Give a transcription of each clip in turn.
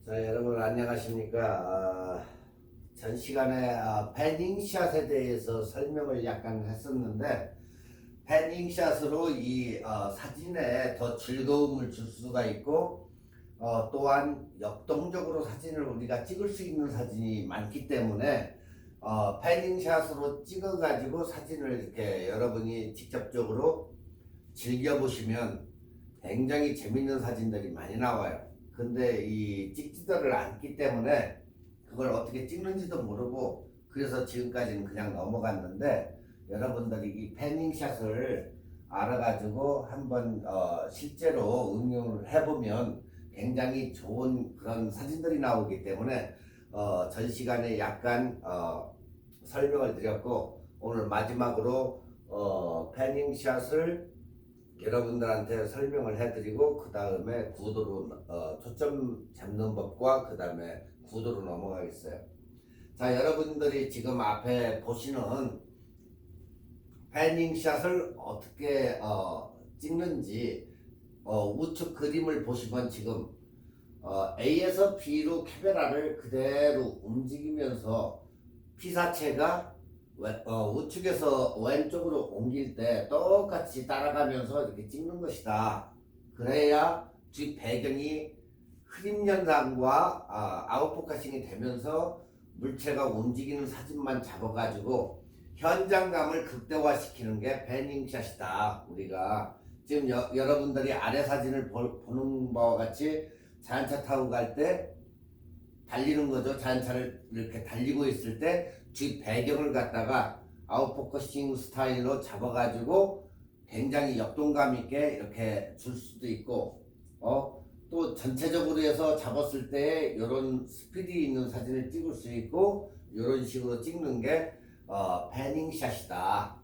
자, 여러분 안녕하십니까? 전 시간에 패닝샷에 대해서 설명을 약간 했었는데, 패닝샷으로 이 사진에 더 즐거움을 줄 수가 있고, 또한 역동적으로 사진을 우리가 찍을 수 있는 사진이 많기 때문에 패닝샷으로 찍어가지고 사진을 이렇게 여러분이 직접적으로 즐겨보시면 굉장히 재밌는 사진들이 많이 나와요. 근데 이 찍지들을 않기 때문에 그걸 어떻게 찍는지도 모르고, 그래서 지금까지는 그냥 넘어갔는데, 여러분들이 이 패닝샷을 알아가지고 한번 실제로 응용을 해보면 굉장히 좋은 그런 사진들이 나오기 때문에 전 시간에 약간 설명을 드렸고, 오늘 마지막으로 패닝샷을 여러분들한테 설명을 해드리고, 그 다음에 구도로 초점 잡는 법과 그 다음에 구도로 넘어가겠어요. 자, 여러분들이 지금 앞에 보시는 패닝샷을 어떻게 찍는지 우측 그림을 보시면 지금 A에서 B로 카메라를 그대로 움직이면서 피사체가 우측에서 왼쪽으로 옮길 때 똑같이 따라가면서 이렇게 찍는 것이다. 그래야 뒷 배경이 흐림 현상과 아웃포커싱이 되면서 물체가 움직이는 사진만 잡아가지고 현장감을 극대화시키는 게 패닝샷이다. 우리가 지금 여러분들이 아래 사진을 보는 바와 같이 자전차 타고 갈 때 달리는 거죠. 자전차를 이렇게 달리고 있을 때 뒷 배경을 갖다가 아웃포커싱 스타일로 잡아가지고 굉장히 역동감 있게 이렇게 줄 수도 있고, 또 전체적으로 해서 잡았을 때 이런 스피드 있는 사진을 찍을 수 있고, 이런 식으로 찍는 게 패닝샷이다.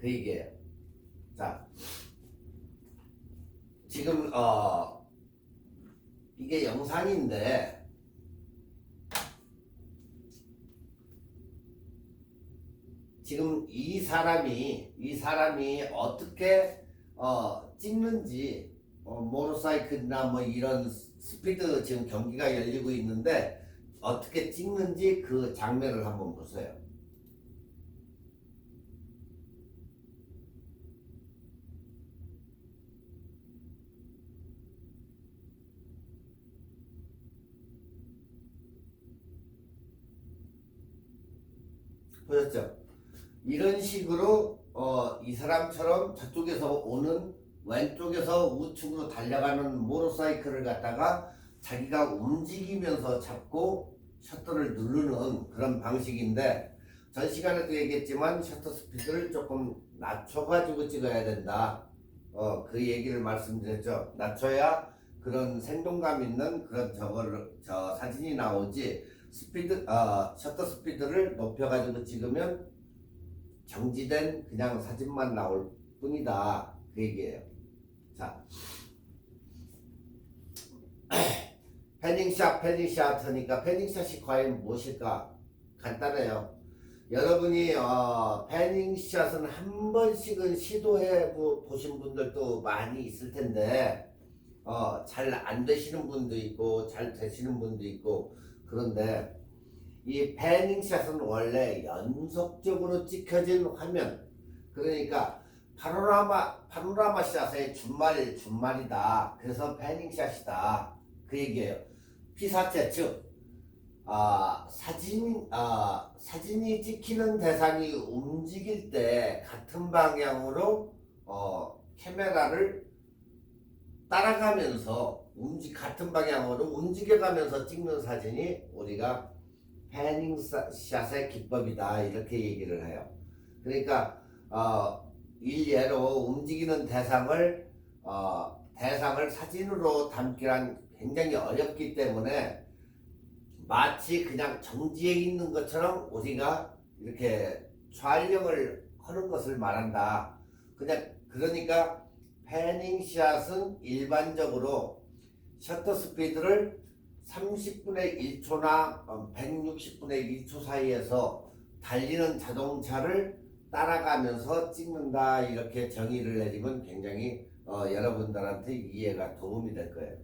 그 얘기예요. 자, 지금 이게 영상인데, 지금 이 사람이 어떻게 찍는지, 모터사이클이나 뭐 이런 스피드 지금 경기가 열리고 있는데 어떻게 찍는지 그 장면을 한번 보세요. 보셨죠? 이런 식으로 이 사람처럼 저쪽에서 오는, 왼쪽에서 우측으로 달려가는 모터사이클을 갖다가 자기가 움직이면서 잡고 셔터를 누르는 그런 방식인데, 전 시간에도 얘기했지만 셔터 스피드를 조금 낮춰가지고 찍어야 된다. 그 얘기를 말씀드렸죠. 낮춰야 그런 생동감 있는 그런 저 사진이 나오지, 셔터 스피드를 높여가지고 찍으면 정지된 그냥 사진만 나올 뿐이다. 그 얘기예요. 자, 패닝샷 하니까 패닝샷이 과연 무엇일까? 간단해요. 여러분이 패닝샷은 한 번씩은 시도해 보신 분들도 많이 있을 텐데, 잘 안 되시는 분도 있고 잘 되시는 분도 있고, 그런데 이 패닝샷은 원래 연속적으로 찍혀진 화면, 그러니까 파노라마 샷의 준말이다. 그래서 패닝샷이다. 그 얘기예요. 피사체 즉 사진이 찍히는 대상이 움직일 때 같은 방향으로 카메라를 따라가면서 같은 방향으로 움직여가면서 찍는 사진이 우리가 패닝샷의 기법이다. 이렇게 얘기를 해요. 그러니까 일례로 움직이는 대상을 사진으로 담기란 굉장히 어렵기 때문에 마치 그냥 정지해 있는 것처럼 우리가 이렇게 촬영을 하는 것을 말한다. 그러니까 패닝샷은 일반적으로 셔터 스피드를 30분의 1초나 160분의 1초 사이에서 달리는 자동차를 따라가면서 찍는다. 이렇게 정의를 내리면 굉장히 여러분들한테 이해가 도움이 될 거예요.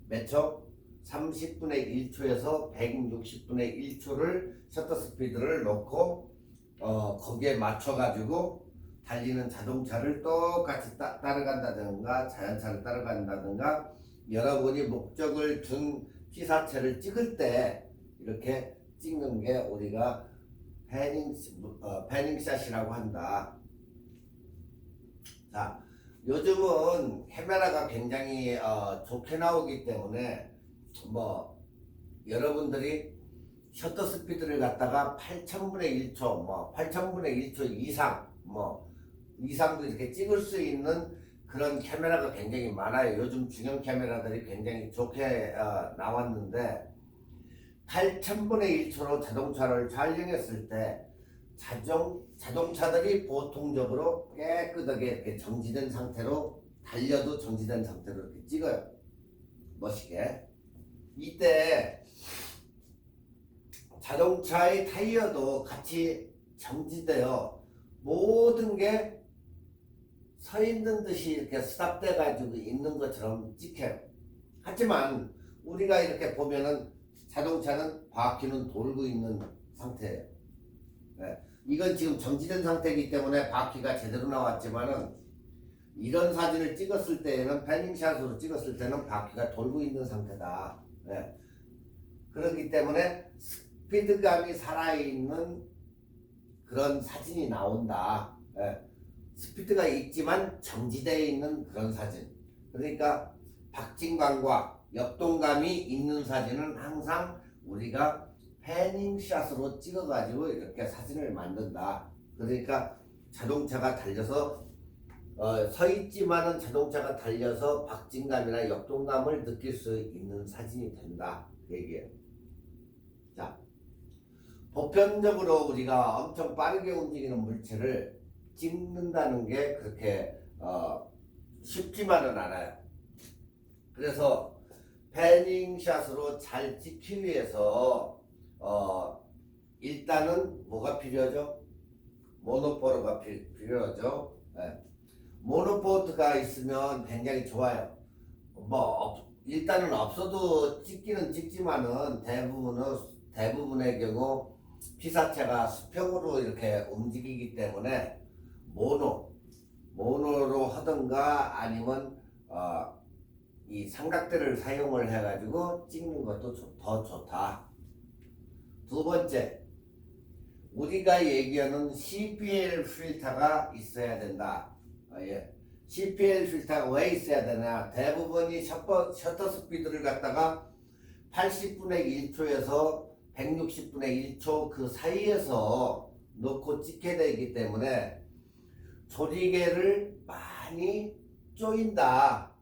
몇 초? 30분의 1초에서 160분의 1초를 셔터 스피드를 놓고 거기에 맞춰 가지고 달리는 자동차를 똑같이 따라간다든가 자연차를 따라간다든가 여러분이 목적을 둔 피사체를 찍을 때 이렇게 찍는 게 우리가 패닝샷이라고 한다. 자, 요즘은 카메라가 굉장히 좋게 나오기 때문에 뭐 여러분들이 셔터 스피드를 갖다가 8,000분의 1초, 뭐 8,000분의 1초 이상도 이렇게 찍을 수 있는 그런 카메라가 굉장히 많아요. 요즘 중형 카메라들이 굉장히 좋게 나왔는데 8,000분의 1초로 자동차를 촬영했을 때 자동차들이 보통적으로 깨끗하게 이렇게 정지된 상태로 달려도 정지된 상태로 이렇게 찍어요. 멋있게. 이때 자동차의 타이어도 같이 정지되어 모든 게 서 있는 듯이 이렇게 스탑돼 가지고 있는 것처럼 찍혀요. 하지만 우리가 이렇게 보면은 자동차는 바퀴는 돌고 있는 상태예요. 네. 이건 지금 정지된 상태이기 때문에 바퀴가 제대로 나왔지만은 이런 사진을 찍었을 때에는 패닝샷으로 찍었을 때는 바퀴가 돌고 있는 상태다. 네. 그렇기 때문에 스피드감이 살아있는 그런 사진이 나온다. 네. 스피드가 있지만 정지되어 있는 그런 사진. 그러니까 박진감과 역동감이 있는 사진은 항상 우리가 패닝샷으로 찍어가지고 이렇게 사진을 만든다. 그러니까 자동차가 달려서 서 있지만은 자동차가 달려서 박진감이나 역동감을 느낄 수 있는 사진이 된다. 그 얘기예요. 자, 보편적으로 우리가 엄청 빠르게 움직이는 물체를 찍는다는 게 그렇게 쉽지만은 않아요. 그래서 패닝샷으로 잘 찍기 위해서 일단은 뭐가 필요하죠? 모노포트가 필요하죠. 네. 모노포트가 있으면 굉장히 좋아요. 일단은 없어도 찍기는 찍지만은 대부분의 경우 피사체가 수평으로 이렇게 움직이기 때문에 모노로 하든가 아니면 이 삼각대를 사용을 해가지고 찍는 것도 더 좋다. 두 번째, 우리가 얘기하는 CPL 필터가 있어야 된다. CPL 필터가 왜 있어야 되냐? 대부분이 셔터 스피드를 갖다가 80분의 1초에서 160분의 1초 그 사이에서 놓고 찍게 되기 때문에 조리개를 많이 조인다.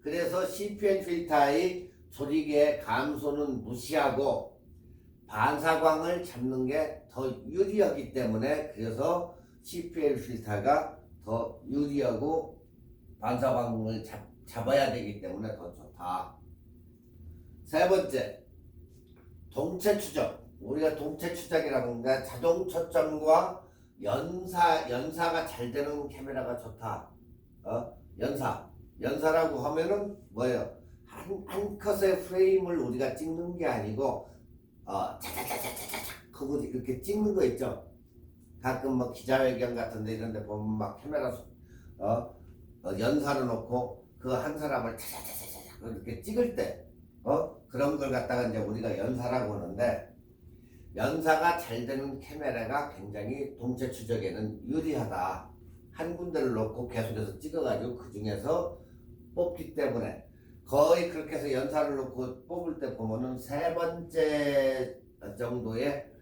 그래서 CPL 필터의 조리개 감소는 무시하고 반사광을 잡는 게 더 유리하기 때문에 그래서 CPL 필터가 더 유리하고 반사광을 잡아야 되기 때문에 더 좋다. 세 번째, 동체 추적. 우리가 동체 추적이라고 하는데 자동 초점과 연사가 잘 되는 카메라가 좋다. 연사라고 하면은 뭐예요? 한 컷의 프레임을 우리가 찍는 게 아니고 차차차차차차 그거 이렇게 찍는 거 있죠. 가끔 뭐 기자회견 같은데 이런데 보면 막 카메라 연사를 놓고 그 한 사람을 차차차차차 이렇게 찍을 때 그런 걸 갖다가 이제 우리가 연사라고 하는데 연사가 잘 되는 카메라가 굉장히 동체 추적에는 유리하다. 한 군데를 놓고 계속해서 찍어가지고 그 중에서 뽑기 때문에 거의 그렇게 해서 연사를 놓고 뽑을 때 보면은 세 번째 정도의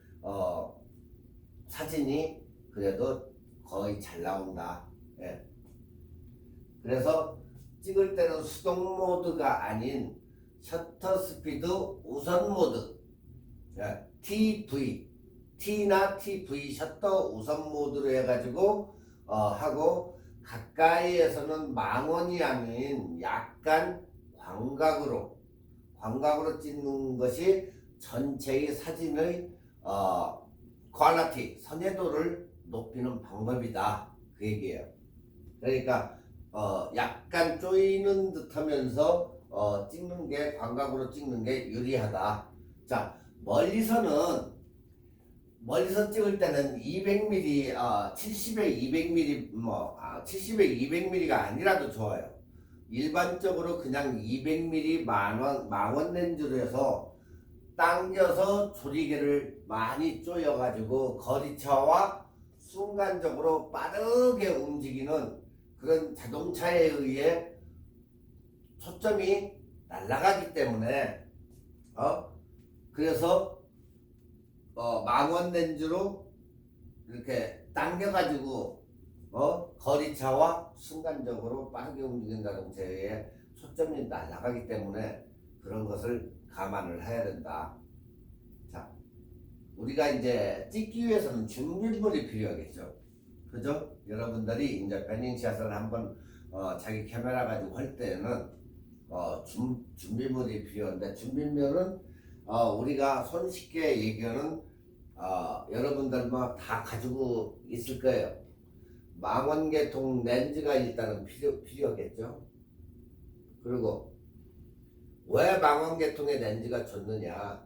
사진이 그래도 거의 잘 나온다. 예. 그래서 찍을 때는 수동 모드가 아닌 셔터 스피드 우선 모드, 예. T나 TV 셔터 우선 모드로 해가지고 하고 가까이에서는 망원이 아닌 약간 광각으로 찍는 것이 전체의 사진의 퀄리티, 선회도를 높이는 방법이다. 그 얘기예요. 그러니까 약간 쪼이는 듯하면서 찍는 게 광각으로 찍는 게 유리하다. 자, 멀리서 찍을 때는 200mm, 70에 200mm, 70에 200mm가 아니라도 좋아요. 일반적으로 그냥 200mm 망원 렌즈로 해서 당겨서 조리개를 많이 조여가지고 거리차와 순간적으로 빠르게 움직이는 그런 자동차에 의해 초점이 날아가기 때문에 그래서 망원 렌즈로 이렇게 당겨가지고 거리차와 순간적으로 빠르게 움직이는 자동차에 의해 초점이 날아가기 때문에 그런 것을 감안을 해야 된다. 자, 우리가 이제 찍기 위해서는 준비물이 필요하겠죠. 그죠? 여러분들이 이제 패닝샷을 한번 자기 카메라 가지고 할 때는 준비물이 필요한데, 준비물은 우리가 손쉽게 얘기하는 여러분들 뭐 다 가지고 있을 거예요. 망원계통 렌즈가 일단은 필요하겠죠. 그리고 왜 망원계통의 렌즈가 좋느냐?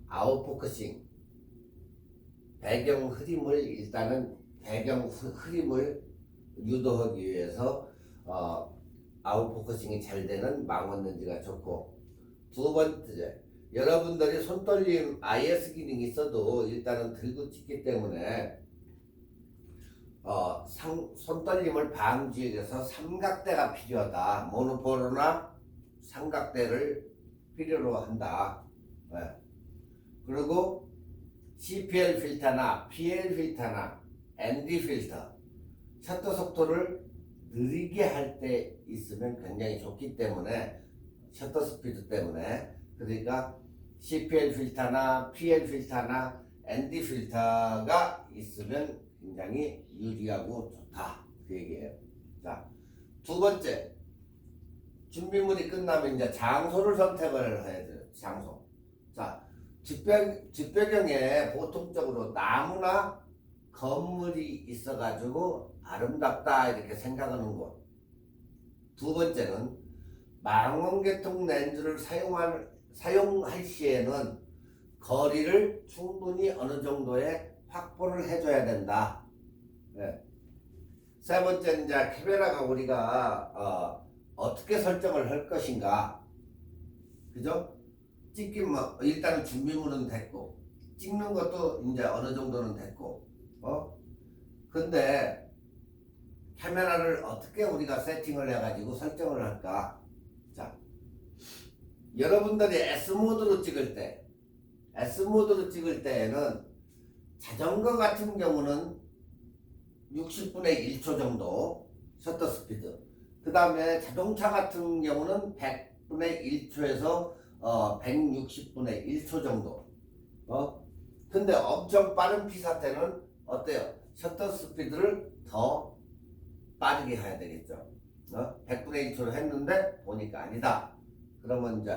아웃포커싱, 배경 흐림을 일단은 배경 흐림을 유도하기 위해서 아웃포커싱이 잘 되는 망원 렌즈가 좋고, 두 번째, 여러분들이 손떨림 IS 기능이 있어도 일단은 들고 찍기 때문에 손떨림을 방지하기 위해서 삼각대가 필요하다. 모노포로나 삼각대를 필요로 한다. 그리고 CPL 필터나 PL 필터나 ND 필터, 셔터 속도를 느리게 할 때 있으면 굉장히 좋기 때문에, 셔터 스피드 때문에, 그러니까 CPL 필터나 PL 필터나 ND 필터가 있으면 굉장히 유리하고 좋다, 그 얘기예요. 자, 두 번째, 준비물이 끝나면 이제 장소를 선택을 해야 돼요. 장소. 자, 뒷배경에 보통적으로 나무나 건물이 있어가지고 아름답다 이렇게 생각하는 곳. 두 번째는 망원계통 렌즈를 사용할 시에는 거리를 충분히 어느 정도의 확보를 해줘야 된다. 세 번째는 이제 카메라가 우리가 어떻게 설정을 할 것인가. 그죠? 찍기 뭐 일단은 준비물은 됐고, 찍는 것도 이제 어느 정도는 됐고, 근데 카메라를 어떻게 우리가 세팅을 해가지고 설정을 할까? 자, 여러분들이 S모드로 찍을 때에는 자전거 같은 경우는 60분의 1초 정도 셔터 스피드, 그 다음에 자동차 같은 경우는 100분의 1초에서 160분의 1초 정도. 근데 엄청 빠른 피사태는 어때요? 셔터 스피드를 더 빠르게 해야 되겠죠. 100분의 1초로 했는데 보니까 아니다. 그러면 이제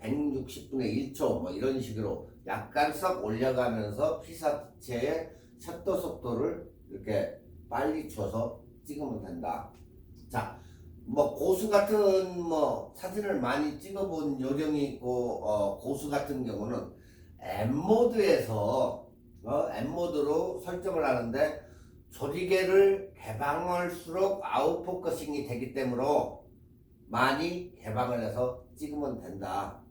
160분의 1초 뭐 이런 식으로 약간 썩 올려가면서 피사체의 셔터 속도를 이렇게 빨리 줘서 찍으면 된다. 자, 뭐 고수 같은 뭐 사진을 많이 찍어본 요령이 있고, 고수 같은 경우는 M모드에서 M모드로 설정을 하는데, 조리개를 개방할수록 아웃포커싱이 되기 때문에 많이 개방을 해서 찍으면 된다.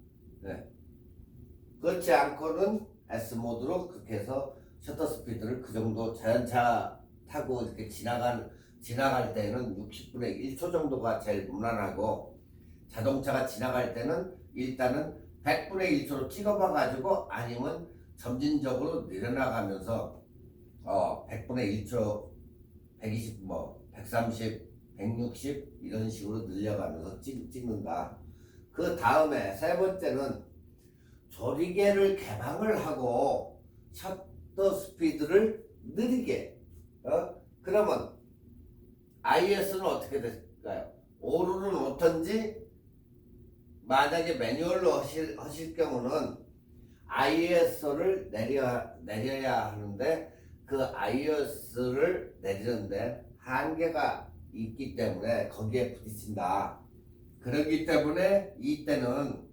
그렇지 않고는 S모드로 그렇게 해서 셔터 스피드를 그 정도, 자연차 타고 이렇게 지나갈 때는 60분의 1초 정도가 제일 무난하고, 자동차가 지나갈 때는 일단은 100분의 1초로 찍어봐 가지고, 아니면 점진적으로 늘어나가면서 100분의 1초, 120, 130, 160 이런 식으로 늘려가면서 찍는다. 그 다음에 세 번째는 조리개를 개방을 하고 셔터 스피드를 느리게. 그러면 IS는 어떻게 될까요? 오류는 어떤지, 만약에 매뉴얼로 하실 경우는 IS를 내려야 하는데, 그 IS를 내리는데 한계가 있기 때문에 거기에 부딪힌다. 그렇기 때문에 이때는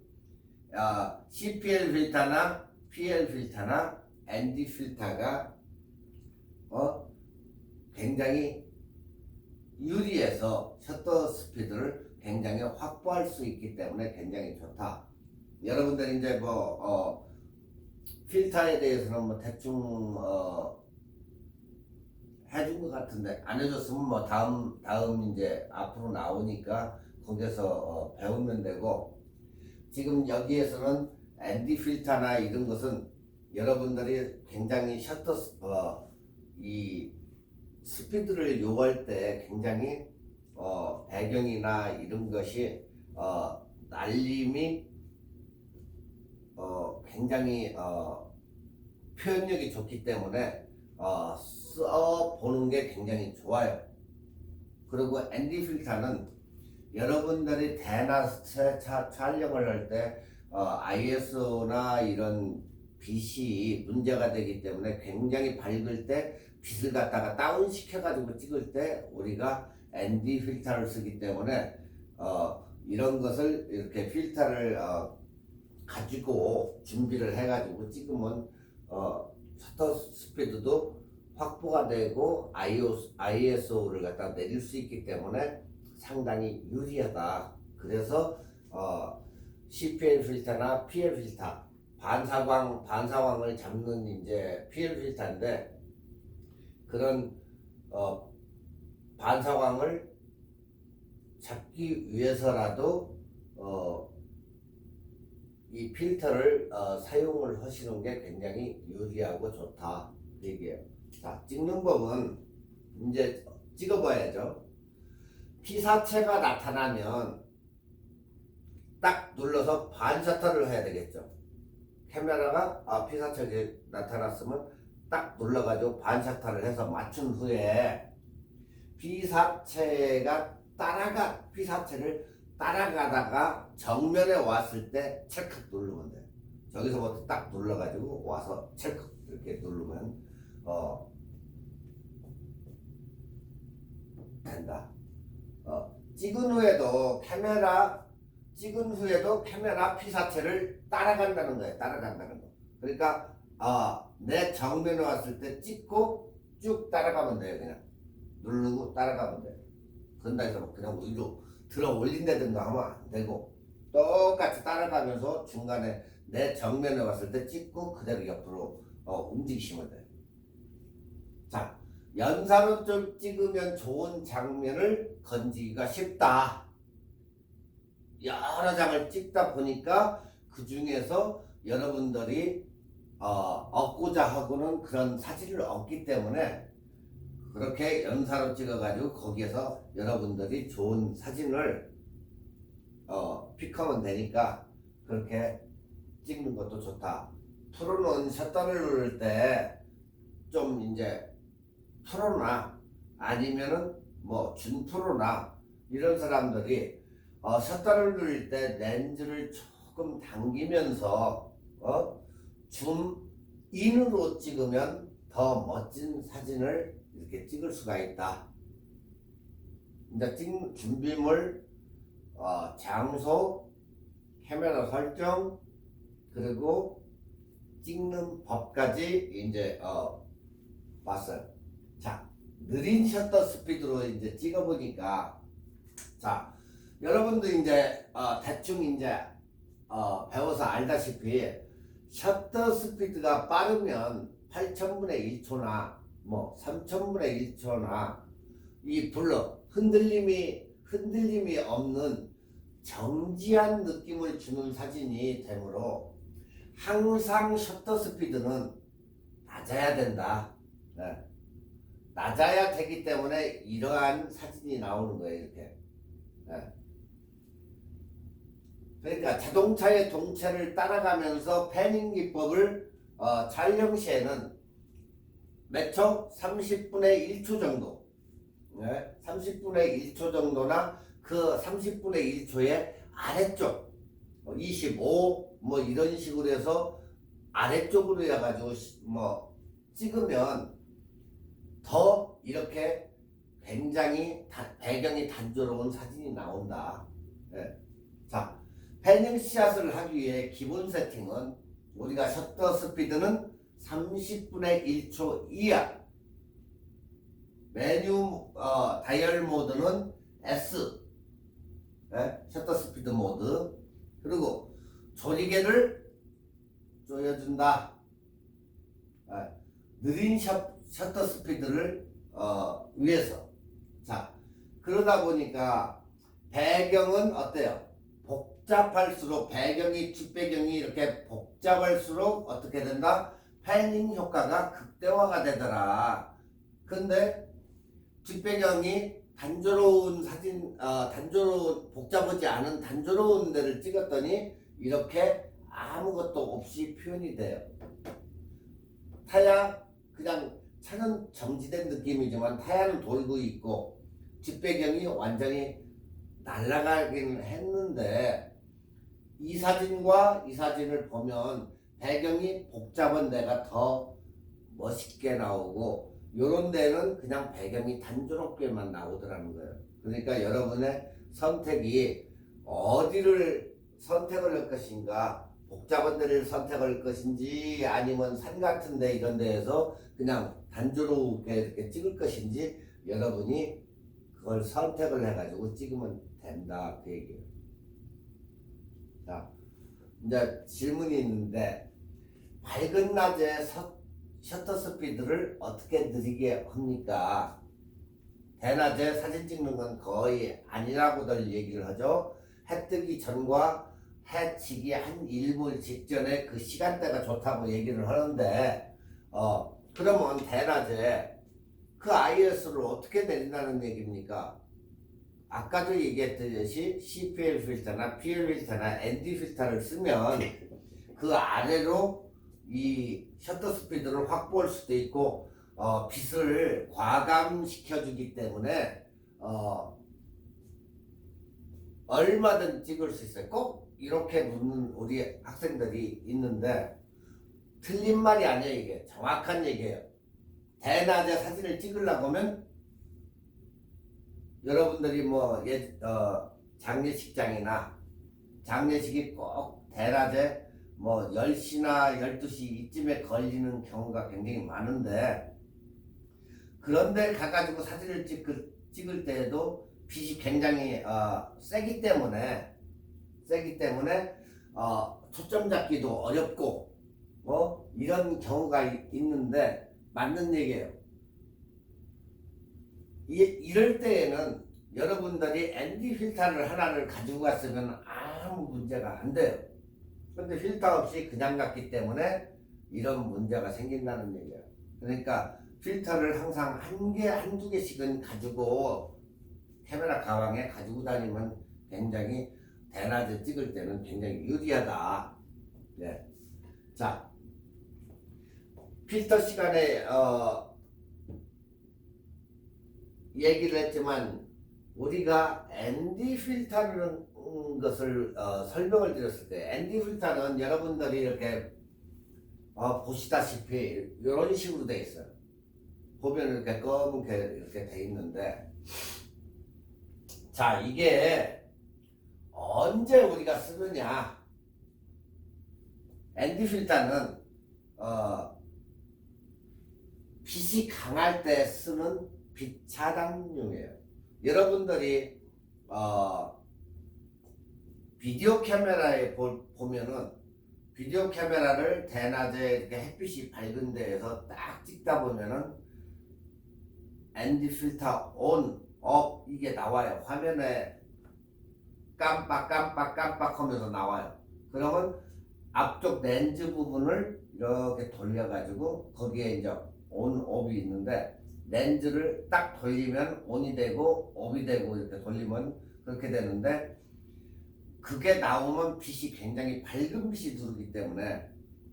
CPL 필터나 PL 필터나 ND 필터가 굉장히 유리해서 셔터 스피드를 굉장히 확보할 수 있기 때문에 굉장히 좋다. 여러분들 이제 필터에 대해서는 뭐 대충 해준 것 같은데 안 해줬으면 뭐 다음 이제 앞으로 나오니까 거기서 배우면 되고, 지금 여기에서는 ND 필터나 이런 것은 여러분들이 굉장히 이 스피드를 요구할 때 굉장히 배경이나 이런 것이 날림이 굉장히 표현력이 좋기 때문에 써 보는 게 굉장히 좋아요. 그리고 ND 필터는 여러분들이 대낮에 촬영을 할 때 ISO나 이런 빛이 문제가 되기 때문에 굉장히 밝을 때 빛을 갖다가 다운 시켜가지고 찍을 때 우리가 ND 필터를 쓰기 때문에 이런 것을 이렇게 필터를 가지고 준비를 해가지고 찍으면 셔터 스피드도 확보가 되고 ISO를 갖다 내릴 수 있기 때문에 상당히 유리하다. 그래서 CPL 필터나 PL 필터, 반사광을 잡는 이제 PL 필터인데, 그런 반사광을 잡기 위해서라도 이 필터를 사용을 하시는 게 굉장히 유리하고 좋다 얘기예요. 자, 찍는 법은 이제 찍어봐야죠. 피사체가 나타나면 딱 눌러서 반셔터를 해야 되겠죠. 카메라가 피사체가 나타났으면 딱 눌러가지고 반셔터를 해서 맞춘 후에 피사체를 따라가다가 정면에 왔을 때 찰칵 누르면 돼요. 저기서부터 딱 눌러가지고 와서 찰칵 이렇게 누르면 된다. 찍은 후에도 카메라 피사체를 따라간다는 거예요. 따라간다는 거. 그러니까 내 정면에 왔을 때 찍고 쭉 따라가면 돼요. 그냥 누르고 따라가면 돼요. 그런다 해서 그냥 위로 들어 올린다든가 하면 안 되고, 똑같이 따라가면서 중간에 내 정면에 왔을 때 찍고 그대로 옆으로 움직이시면 돼요. 자, 연사로 좀 찍으면 좋은 장면을 건지기가 쉽다. 여러 장을 찍다 보니까 그 중에서 여러분들이 얻고자 하고는 그런 사진을 얻기 때문에 그렇게 연사로 찍어가지고 거기에서 여러분들이 좋은 사진을 픽하면 되니까 그렇게 찍는 것도 좋다. 프로는 셔터를 누를 때 좀 이제 프로나 아니면은 뭐 준프로나 이런 사람들이 셔터를 누릴 때 렌즈를 조금 당기면서 줌인으로 찍으면 더 멋진 사진을 이렇게 찍을 수가 있다. 이제 준비물, 장소, 카메라 설정, 그리고 찍는 법까지 이제 봤어요. 자, 느린 셔터 스피드로 이제 찍어보니까, 자, 여러분도 이제 대충 이제 배워서 알다시피 셔터 스피드가 빠르면 8,000분의 1초나 뭐 3,000분의 1초나 이 블러 흔들림이 없는 정지한 느낌을 주는 사진이 되므로 항상 셔터 스피드는 낮아야 된다. 네. 낮아야 되기 때문에 이러한 사진이 나오는 거예요. 이렇게. 네. 그러니까 자동차의 동체를 따라가면서 패닝 기법을 촬영 시에는 몇 초? 30분의 1초 정도. 네? 30분의 1초 정도나 그 30분의 1초의 아래쪽 25 뭐 이런 식으로 해서 아래쪽으로 해가지고 뭐 찍으면 더 이렇게 굉장히 배경이 단조로운 사진이 나온다. 예. 자, 패닝 샷을 하기 위해 기본 세팅은 우리가 셔터 스피드는 30분의 1초 이하, 메뉴 다이얼 모드는 S, 예? 셔터 스피드 모드. 그리고 조리개를 조여준다. 예. 느린 셔터 스피드를 위해서. 자, 그러다 보니까 배경은 어때요? 복잡할수록 배경이 뒷배경이 이렇게 복잡할수록 어떻게 된다? 패닝 효과가 극대화가 되더라. 근데 뒷배경이 단조로운 사진, 단조로운 복잡하지 않은 단조로운 데를 찍었더니 이렇게 아무것도 없이 표현이 돼요. 타야 그냥 차는 정지된 느낌이지만 타야는 돌고 있고 뒷배경이 완전히 날아가긴 했는데 이 사진과 이 사진을 보면 배경이 복잡한 데가 더 멋있게 나오고 요런 데는 그냥 배경이 단조롭게만 나오더라는 거예요. 그러니까 여러분의 선택이 어디를 선택을 할 것인가, 복잡한 데를 선택할 것인지 아니면 산 같은 데 이런 데에서 그냥 단조롭게 이렇게 찍을 것인지 여러분이 그걸 선택을 해가지고 찍으면 된다 그 얘기예요. 자, 이제 질문이 있는데 밝은 낮에 셔터 스피드를 어떻게 느리게 합니까? 대낮에 사진 찍는 건 거의 아니라고들 얘기를 하죠. 해 뜨기 전과 해 지기 한 1분 직전에 그 시간대가 좋다고 얘기를 하는데 그러면 대낮에 그 IS를 어떻게 내린다는 얘기입니까? 아까도 얘기했듯이 CPL 필터나 PL 필터나 ND 필터를 쓰면 그 아래로 이 셔터 스피드를 확보할 수도 있고 빛을 과감시켜주기 때문에 얼마든 찍을 수 있어요. 꼭 이렇게 묻는 우리 학생들이 있는데 틀린 말이 아니에요. 이게 정확한 얘기예요. 대낮에 사진을 찍으려고 하면 여러분들이 뭐 장례식장이나 장례식이 꼭 대낮에 뭐 10시나 12시 이쯤에 걸리는 경우가 굉장히 많은데 그런데 가가지고 사진을 찍을 때에도 빛이 굉장히 세기 때문에 초점 잡기도 어렵고 이런 경우가 있는데 맞는 얘기예요. 이럴 때에는 여러분들이 ND 필터를 하나를 가지고 갔으면 아무 문제가 안 돼요. 근데 필터 없이 그냥 갔기 때문에 이런 문제가 생긴다는 얘기예요. 그러니까 필터를 항상 한 개, 한두 개씩은 가지고 카메라 가방에 가지고 다니면 굉장히 대낮에 찍을 때는 굉장히 유리하다. 네. 자, 필터 시간에 얘기를 했지만 우리가 ND 필터라는 것을 설명을 드렸을 때 ND 필터는 여러분들이 이렇게 보시다시피 이런 식으로 되어 있어요. 보면 이렇게 검게 이렇게 돼 있는데 자, 이게 언제 우리가 쓰느냐? ND 필터는 빛이 강할 때 쓰는 빛 차단용이에요. 여러분들이 비디오 카메라에 보면은 비디오 카메라를 대낮에 이렇게 햇빛이 밝은 데에서 딱 찍다 보면은 ND 필터 온, 업 이게 나와요. 화면에 깜빡 하면서 나와요. 그러면 앞쪽 렌즈 부분을 이렇게 돌려가지고 거기에 이제 온, 업이 있는데 렌즈를 딱 돌리면 온이 되고 업이 되고 이렇게 돌리면 그렇게 되는데 그게 나오면 빛이 굉장히 밝은 빛이 들어오기 때문에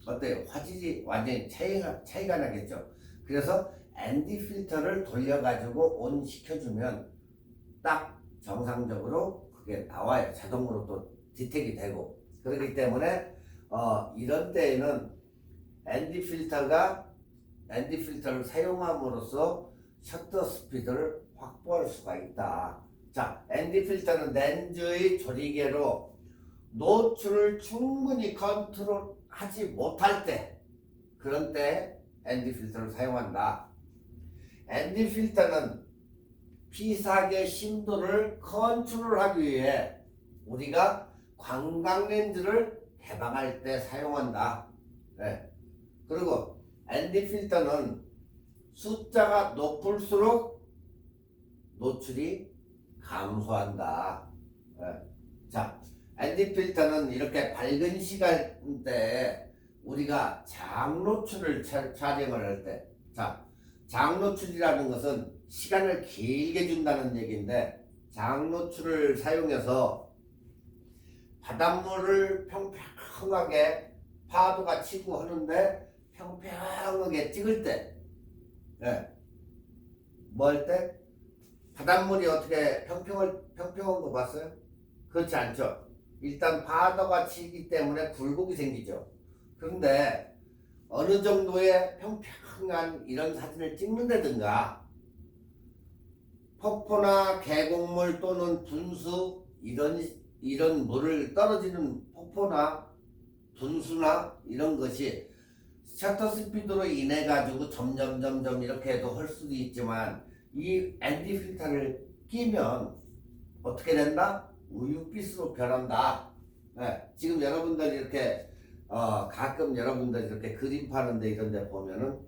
어때요? 화질이 완전히 차이가 나겠죠. 그래서 ND 필터를 돌려가지고 온 시켜주면 딱 정상적으로 그게 나와요. 자동으로 또 디텍이 되고 그렇기 때문에 이런 때에는 ND 필터를 사용함으로써 셔터 스피드를 확보할 수가 있다. 자, ND 필터는 렌즈의 조리개로 노출을 충분히 컨트롤하지 못할 때, 그런 때 ND 필터를 사용한다. ND 필터는 피사계 심도를 컨트롤하기 위해 우리가 광각 렌즈를 개방할 때 사용한다. 네. 그리고 ND 필터는 숫자가 높을수록 노출이 감소한다. 네. 자, ND 필터는 이렇게 밝은 시간대에 우리가 장노출을 촬영을 할 때, 자, 장노출이라는 것은 시간을 길게 준다는 얘기인데, 장노출을 사용해서 바닷물을 평평하게 파도가 치고 하는데 평평하게 찍을 때, 네. 뭐 할 때? 바닷물이 어떻게 평평한 거 봤어요? 그렇지 않죠. 일단 파도가 치기 때문에 굴곡이 생기죠. 그런데 어느 정도의 평평한 이런 사진을 찍는다든가 폭포나 계곡물 또는 분수 이런 물을 떨어지는 폭포나 분수나 이런 것이 셔터 스피드로 인해 가지고 점점 이렇게 해도 할 수도 있지만 이 ND 필터를 끼면 어떻게 된다? 우윳빛으로 변한다. 네, 지금 여러분들 이렇게 가끔 여러분들 이렇게 그림 파는데 이런 데 보면은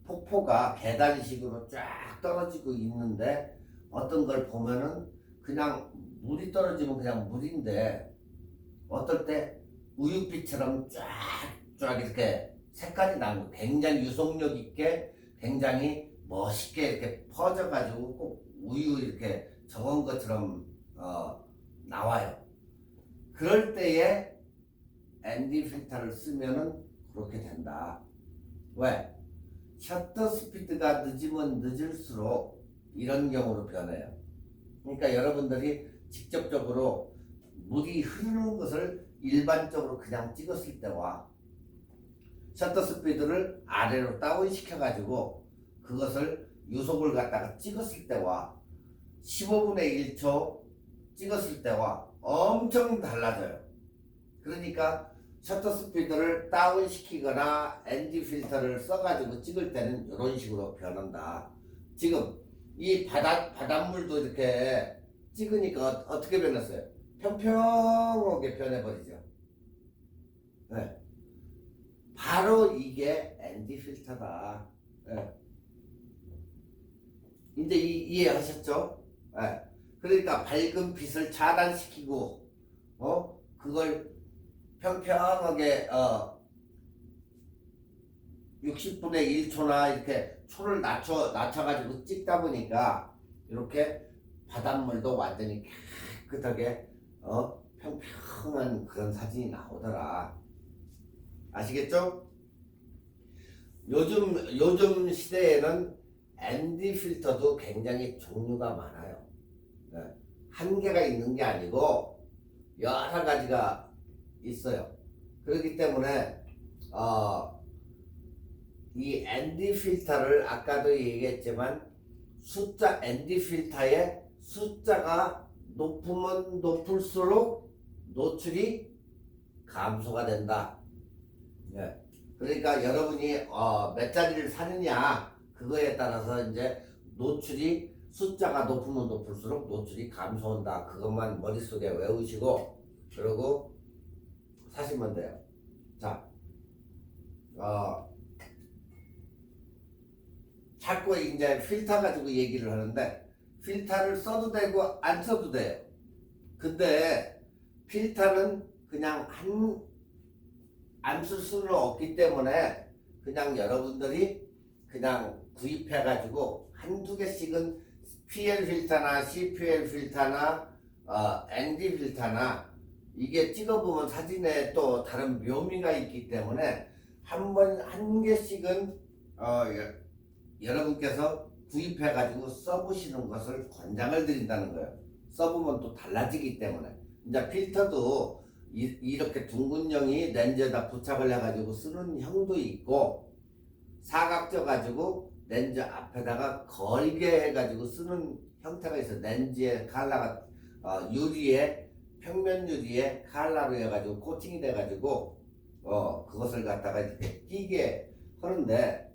폭포가 계단식으로 쫙 떨어지고 있는데 어떤 걸 보면은 그냥 물이 떨어지면 그냥 물인데 어떨 때 우윳빛처럼 쫙 이렇게 색깔이 나는 굉장히 유속력 있게 굉장히 멋있게 이렇게 퍼져가지고 꼭 우유 이렇게 저은 것처럼 나와요. 그럴 때에 ND 필터를 쓰면은 그렇게 된다. 왜? 셔터 스피드가 늦으면 늦을수록 이런 경우로 변해요. 그러니까 여러분들이 직접적으로 물이 흐르는 것을 일반적으로 그냥 찍었을 때와 셔터 스피드를 아래로 다운 시켜가지고 그것을 유속을 갖다가 찍었을 때와 15분의 1초 찍었을 때와 엄청 달라져요. 그러니까 셔터 스피드를 다운 시키거나 ND 필터를 써가지고 찍을 때는 이런 식으로 변한다. 지금 이 바닷물도 이렇게 찍으니까 어떻게 변했어요? 평평하게 변해버리죠. 네. 바로 이게 ND 필터다. 네. 이제 이해하셨죠? 네. 그러니까 밝은 빛을 차단시키고 그걸 평평하게 60분의 1초나 이렇게 초를 낮춰가지고 찍다 보니까 이렇게 바닷물도 완전히 깨끗하게 평평한 그런 사진이 나오더라. 아시겠죠? 요즘 시대에는 ND 필터도 굉장히 종류가 많아요. 네. 한 개가 있는 게 아니고 여러 가지가 있어요. 그렇기 때문에 이 ND 필터를 아까도 얘기했지만 ND 필터의 숫자가 높으면 높을수록 노출이 감소가 된다. 네. 그러니까 여러분이 몇 자리를 사느냐 그거에 따라서 이제 노출이 숫자가 높으면 높을수록 노출이 감소한다. 그것만 머릿속에 외우시고 그러고 사시면 돼요. 자, 자꾸 이제 필터 가지고 얘기를 하는데 필터를 써도 되고 안 써도 돼요. 근데 필터는 그냥 안 쓸 수는 없기 때문에 그냥 여러분들이 그냥 구입해 가지고 한두 개씩은 PL 필터나 CPL 필터나 ND 필터나 이게 찍어보면 사진에 또 다른 묘미가 있기 때문에 한 개씩은 여러분께서 구입해 가지고 써보시는 것을 권장을 드린다는 거예요. 써보면 또 달라지기 때문에. 이제 필터도 이렇게 둥근형이 렌즈에다 부착을 해가지고 쓰는 형도 있고 사각져 가지고 렌즈 앞에다가 걸게 해가지고 쓰는 형태가 있어. 렌즈의 칼라가 유리에 평면 유리에 칼라로 해가지고 코팅이 돼가지고 그것을 갖다가 이렇게 끼게 하는데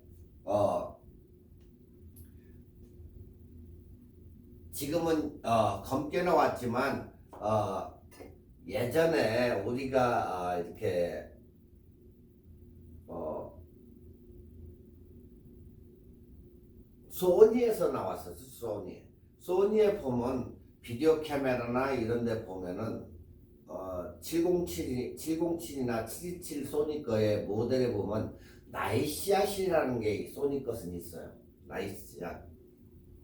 지금은 검게 나왔지만 예전에 우리가 이렇게 소니에서 나왔었어. 소니에 보면 비디오 카메라나 이런 데 보면은 707이나 727 소니 거의 모델에 보면 나이샷이라는 게 소니 것은 있어요. 나이샷.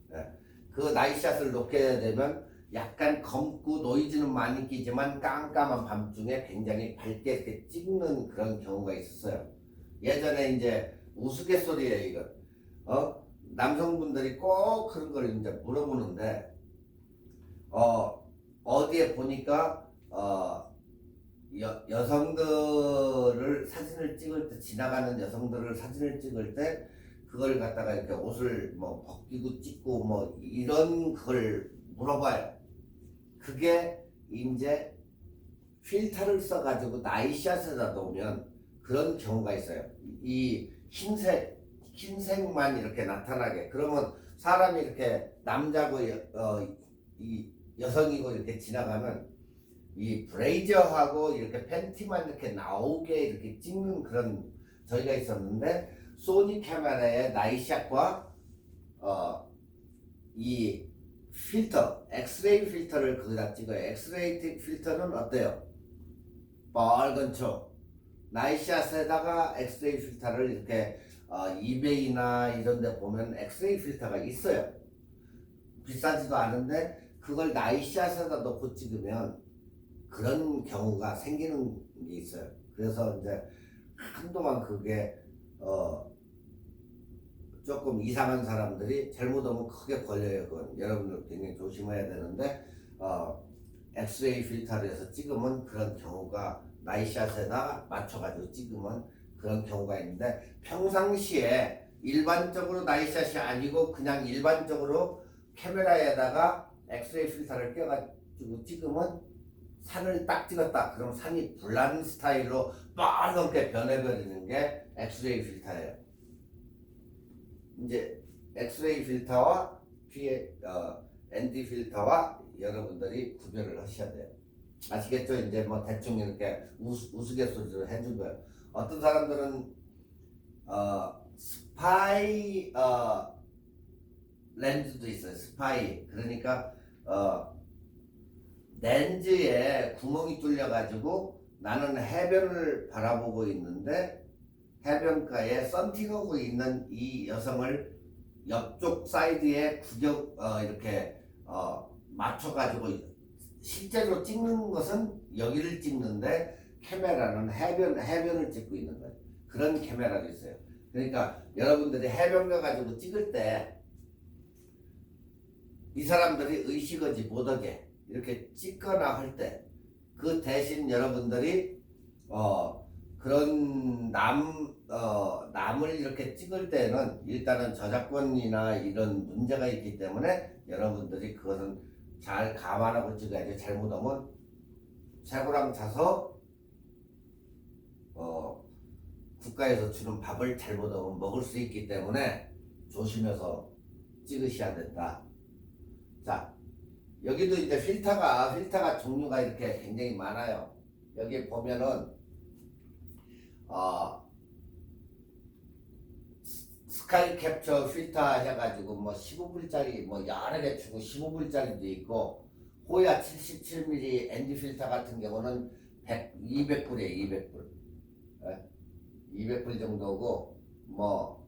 네. 그 나이샷을 놓게 되면 약간 검고 노이즈는 많이 끼지만 깜깜한 밤중에 굉장히 밝게 이렇게 찍는 그런 경우가 있었어요. 예전에 이제 우스갯소리예요, 이건. 남성분들이 꼭 그런 걸 이제 물어보는데, 어디에 보니까, 여성들을 사진을 찍을 때, 지나가는 여성들을 사진을 찍을 때, 그걸 갖다가 이렇게 옷을 뭐 벗기고 찍고 뭐 이런 걸 물어봐요. 그게 이제 필터를 써가지고 나이샷에다 놓으면 그런 경우가 있어요. 이 흰색만 이렇게 나타나게. 그러면 사람이 이렇게 남자고 이 여성이고 이렇게 지나가면 이 브레이저하고 이렇게 팬티만 이렇게 나오게 이렇게 찍는 그런 저희가 있었는데, 소니 카메라의 나이샷과 이 필터, 엑스레이 필터를 거기다 찍어요. 엑스레이 필터는 어때요? 빨간 초. 나이샷에다가 엑스레이 필터를 이렇게 이베이나 이런 데 보면 엑스레이 필터가 있어요. 비싸지도 않은데 그걸 나이샷에다 놓고 찍으면 그런 경우가 생기는 게 있어요. 그래서 이제 한동안 그게 조금 이상한 사람들이 잘못하면 크게 걸려요. 그건 여러분들 굉장히 조심해야 되는데, 엑스레이 필터를 해서 찍으면 그런 경우가, 나이샷에다 맞춰가지고 찍으면 그런 경우가 있는데, 평상시에 일반적으로 나이샷이 아니고 그냥 일반적으로 카메라에다가 엑스레이 필터를 껴가지고 찍으면 산을 딱 찍었다. 그럼 산이 불난 스타일로 빨갛게 변해버리는 게 엑스레이 필터예요. 이제 엑스레이 필터와 ND 필터와 여러분들이 구별을 하셔야 돼요. 아시겠죠? 이제 뭐 대충 이렇게 우스갯소리로 해준 거예요. 어떤 사람들은 스파이 렌즈도 있어요. 스파이. 그러니까 렌즈에 구멍이 뚫려 가지고 나는 해변을 바라보고 있는데 해변가에 썬팅하고 있는 이 여성을 옆쪽 사이드에 이렇게 맞춰가지고 실제로 찍는 것은 여기를 찍는데 카메라는 해변을 찍고 있는 거예요. 그런 카메라도 있어요. 그러니까 여러분들이 해변 가가지고 찍을 때 이 사람들이 의식하지 못하게 이렇게 찍거나 할 때 그 대신 여러분들이 그런 남을 이렇게 찍을 때는 일단은 저작권이나 이런 문제가 있기 때문에 여러분들이 그것은 잘 감안하고 찍어야지. 잘못하면 새고랑 차서 국가에서 주는 밥을 잘못하면 먹을 수 있기 때문에 조심해서 찍으셔야 된다. 자, 여기도 이제 필터가 종류가 이렇게 굉장히 많아요. 여기 보면은 스카이 캡처 필터 해가지고 뭐 15불짜리 뭐 여러 개 주고 15불짜리도 있고, 호야 77mm ND 필터 같은 경우는 200불이에요. 200불. 200불 정도고, 뭐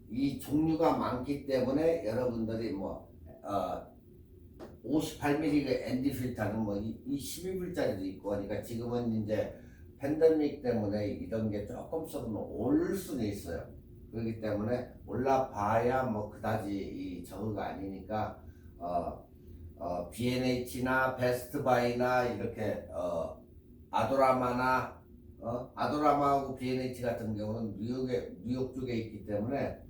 이 종류가 많기 때문에 여러분들이 뭐 58mm ND 필터는 뭐 이 12불짜리도 있고 그러니까 지금은 이제 팬데믹 때문에 이런 게 조금씩은 오를 수는 있어요. 그렇기 때문에 올라봐야 뭐 그다지 이 저거가 아니니까 B&H나 베스트바이나 이렇게 아도라마나 아도라마하고 B&H 같은 경우는 뉴욕 쪽에 있기 때문에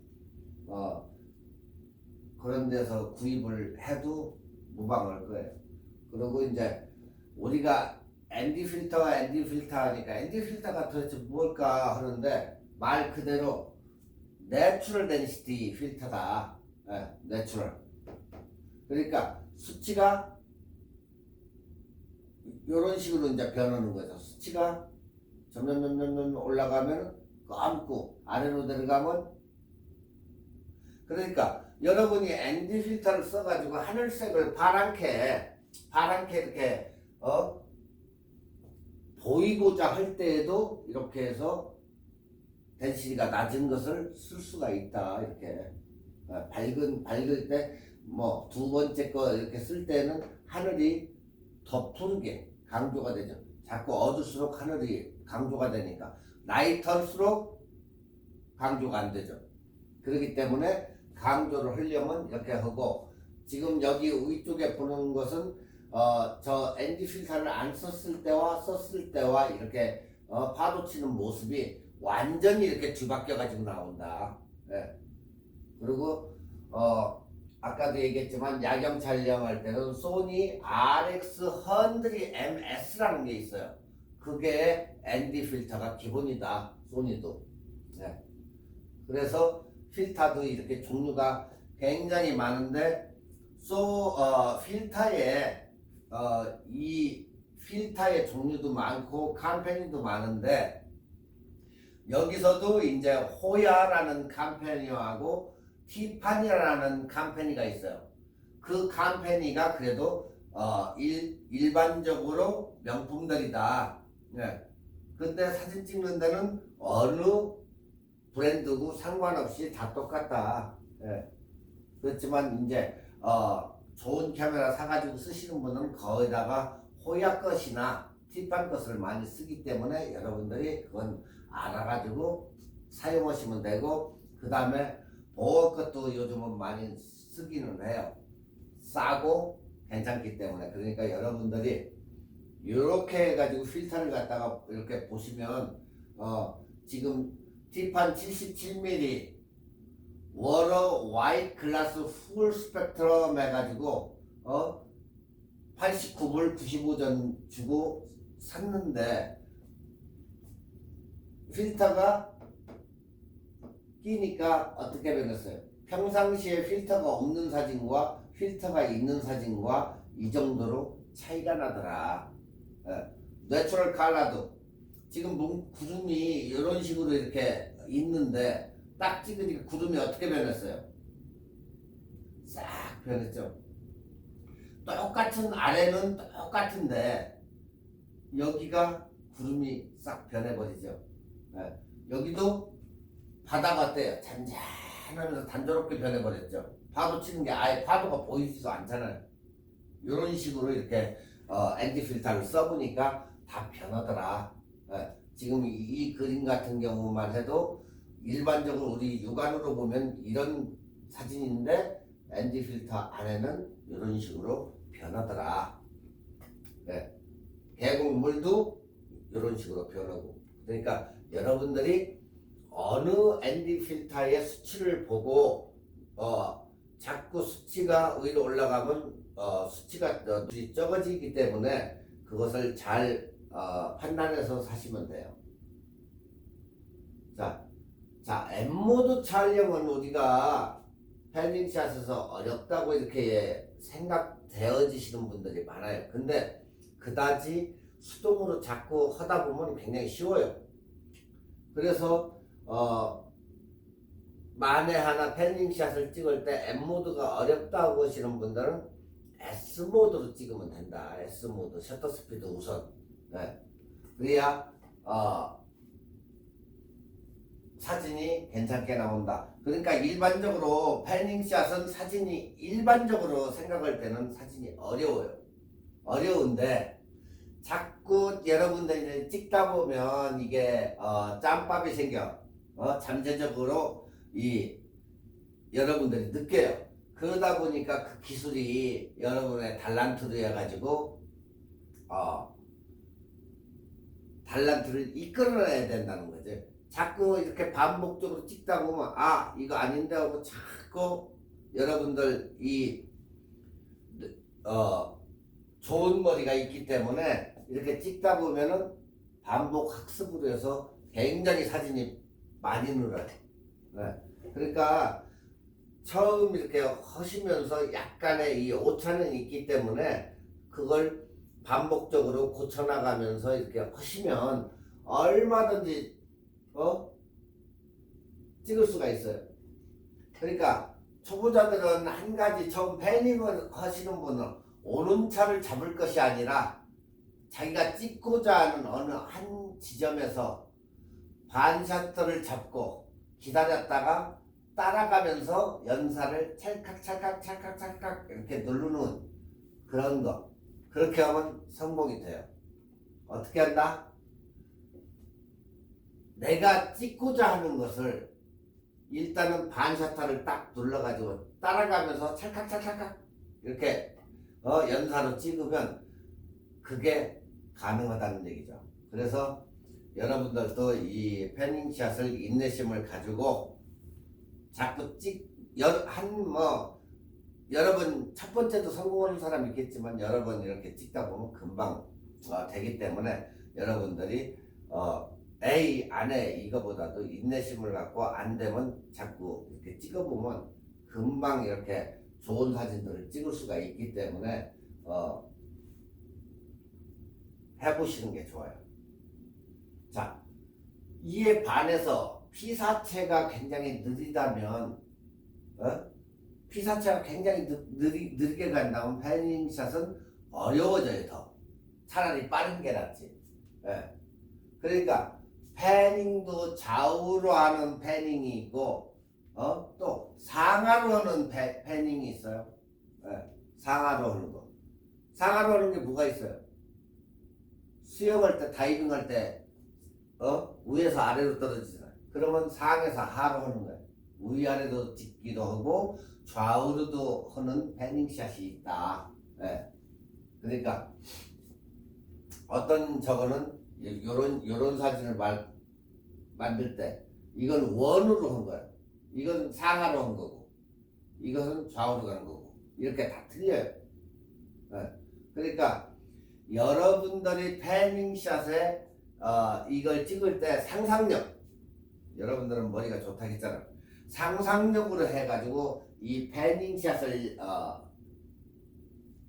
그런 데서 구입을 해도 무방할 거예요. 그리고 이제 우리가 ND 필터 하니까 ND 필터가 도대체 뭘까 하는데 말 그대로 내추럴 데니시티 필터다. 예, 내추럴. 그러니까 수치가 이런 식으로 이제 변하는 거죠. 수치가 점점 올라가면 검고 아래로 내려가면 그러니까 여러분이 ND 필터를 써가지고 하늘색을 파랗게 이렇게 보이고자 할 때에도 이렇게 해서 덴시티가 낮은 것을 쓸 수가 있다. 이렇게 밝을 때 뭐 두 번째 거 이렇게 쓸 때는 하늘이 더 푸르게 강조가 되죠. 자꾸 어두울수록 하늘이 강조가 되니까 라이터일수록 강조가 안 되죠. 그렇기 때문에 강조를 하려면 이렇게 하고 지금 여기 위쪽에 보는 것은 저 ND 필터를 안 썼을 때와 썼을 때와 이렇게 파도 치는 모습이 완전히 이렇게 뒤바뀌어 가지고 나온다. 네. 그리고 아까도 얘기했지만 야경 촬영할 때는 소니 RX100MS라는 게 있어요. 그게 ND 필터가 기본이다. 소니도. 네. 그래서 필터도 이렇게 종류가 굉장히 많은데 필터에 이 필터의 종류도 많고 컴퍼니도 많은데 여기서도 이제 호야라는 컴퍼니하고 티파니라는 컴퍼니가 있어요. 그 컴퍼니가 그래도 일반적으로 명품들이다. 네. 근데 사진 찍는 데는 어느 브랜드고 상관없이 다 똑같다. 예. 그렇지만 이제 좋은 카메라 사가지고 쓰시는 분은 거기다가 호야 것이나 티판 것을 많이 쓰기 때문에 여러분들이 그건 알아가지고 사용하시면 되고 그 다음에 보호 것도 요즘은 많이 쓰기는 해요. 싸고 괜찮기 때문에. 그러니까 여러분들이 이렇게 해가지고 필터를 갖다가 이렇게 보시면 지금 티판 77mm 워러 화이트 글라스 풀 스펙트럼 해가지고 89불 95전 주고 샀는데 필터가 끼니까 어떻게 변했어요? 평상시에 필터가 없는 사진과 필터가 있는 사진과 이 정도로 차이가 나더라. 내추럴 컬러도 지금 구름이 이런 식으로 이렇게 있는데 딱 찍으니까 구름이 어떻게 변했어요? 싹 변했죠. 똑같은 아래는 똑같은데 여기가 구름이 싹 변해버리죠. 여기도 바다가 어때요? 잔잔하면서 단조롭게 변해버렸죠. 파도 치는 게 아예 파도가 보이지도 않잖아요. 이런 식으로 이렇게 ND 필터를 써보니까 다 변하더라. 지금 이 그림 같은 경우만 해도 일반적으로 우리 육안으로 보면 이런 사진인데 ND 필터 안에는 이런 식으로 변하더라. 계곡물도 이런 식으로 변하고. 그러니까 여러분들이 어느 ND 필터의 수치를 보고 자꾸 수치가 위로 올라가면 수치가 적어지기 때문에 그것을 잘 판단해서 사시면 돼요. 자, M모드 촬영은 우리가 패닝샷에서 어렵다고 이렇게 생각되어지시는 분들이 많아요. 근데 그다지 수동으로 자꾸 하다 보면 굉장히 쉬워요. 그래서 만에 하나 패닝샷을 찍을 때 M모드가 어렵다고 하시는 분들은 S모드로 찍으면 된다. S모드 셔터 스피드 우선. 그래야 사진이 괜찮게 나온다. 그러니까 일반적으로 패닝샷은 사진이 일반적으로 생각할 때는 사진이 어려워요. 어려운데 자꾸 여러분들이 찍다 보면 이게 짬밥이 생겨. 잠재적으로 여러분들이 느껴요. 그러다 보니까 그 기술이 여러분의 달란트로 해가지고 달란트를 이끌어내야 된다는 거죠. 자꾸 이렇게 반복적으로 찍다 보면 이거 아닌데 하고 자꾸 여러분들 좋은 머리가 있기 때문에 이렇게 찍다 보면은 반복 학습으로 해서 굉장히 사진이 많이 늘어요. 네. 그러니까 처음 이렇게 하시면서 약간의 이 오차는 있기 때문에 그걸 반복적으로 고쳐나가면서 이렇게 하시면 얼마든지 찍을 수가 있어요. 그러니까 초보자들은 한 가지 처음 패닝을 하시는 분은 오른차를 잡을 것이 아니라 자기가 찍고자 하는 어느 한 지점에서 반샷들을 잡고 기다렸다가 따라가면서 연사를 찰칵 이렇게 누르는 그런 거. 그렇게 하면 성공이 돼요. 어떻게 한다? 내가 찍고자 하는 것을 일단은 반샷타를 딱 눌러가지고 따라가면서 찰칵 이렇게 연사로 찍으면 그게 가능하다는 얘기죠. 그래서 여러분들도 이 패닝샷을 인내심을 가지고 자꾸 여러분 첫 번째도 성공하는 사람이 있겠지만 여러 번 이렇게 찍다 보면 금방 되기 때문에 여러분들이 에이 안해 이거보다도 인내심을 갖고 안 되면 자꾸 이렇게 찍어보면 금방 이렇게 좋은 사진들을 찍을 수가 있기 때문에 해보시는 게 좋아요. 자, 이에 반해서 피사체가 굉장히 느리다면 피사체가 굉장히 느리게 간다면 패닝샷은 어려워져요. 더 차라리 빠른 게 낫지. 예. 그러니까 패닝도 좌우로 하는 패닝이 있고 또 상하로 하는 패닝이 있어요. 예. 상하로 하는 거. 상하로 하는 게 뭐가 있어요? 수영할 때 다이빙 할 때 위에서 아래로 떨어지잖아요. 그러면 상에서 하로 하는 거예요. 위아래도 찍기도 하고 좌우로도 하는 패닝샷이 있다. 예. 그러니까 어떤 저거는 요런 사진을 만들 때 이건 원으로 한 거예요. 이건 상하로 한 거고 이것은 좌우로 가는 거고 이렇게 다 틀려요. 예. 그러니까 여러분들이 패닝샷에 이걸 찍을 때 상상력, 여러분들은 머리가 좋다 했잖아. 상상력으로 해가지고 이 패닝샷을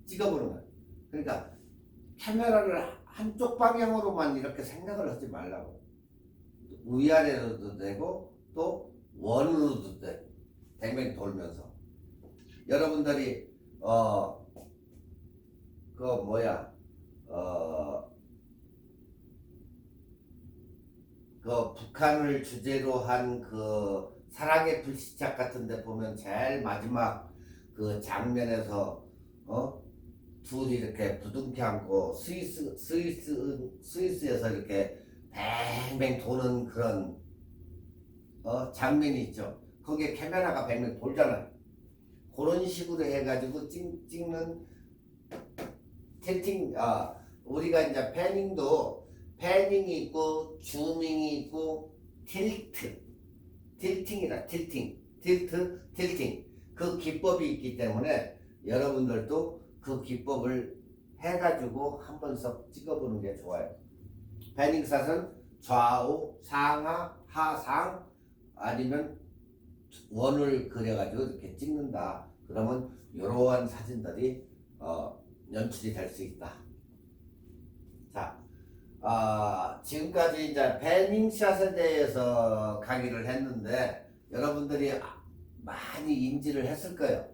찍어보는 거예요. 그러니까 카메라를 한쪽 방향으로만 이렇게 생각을 하지 말라고. 위아래로도 되고 또 원으로도 되고 뱅뱅 돌면서 여러분들이 그 북한을 주제로 한 그 사랑의 불시착 같은 데 보면 제일 마지막 그 장면에서 둘이 이렇게 부둥켜 안고 스위스에서 이렇게 뱅뱅 도는 그런 장면이 있죠. 거기에 카메라가 뱅뱅 돌잖아요. 그런 식으로 해가지고 찍는 틸팅, 우리가 이제 패닝도 패닝이 있고 줌밍이 있고 틸팅이라 틸팅 그 기법이 있기 때문에 여러분들도 그 기법을 해가지고 한 번씩 찍어보는 게 좋아요. 패닝샷은 좌우, 상하, 하상 아니면 원을 그려가지고 이렇게 찍는다. 그러면 이러한 사진들이 연출이 될 수 있다. 자, 지금까지 이제 패닝샷에 대해서 강의를 했는데 여러분들이 많이 인지를 했을 거예요.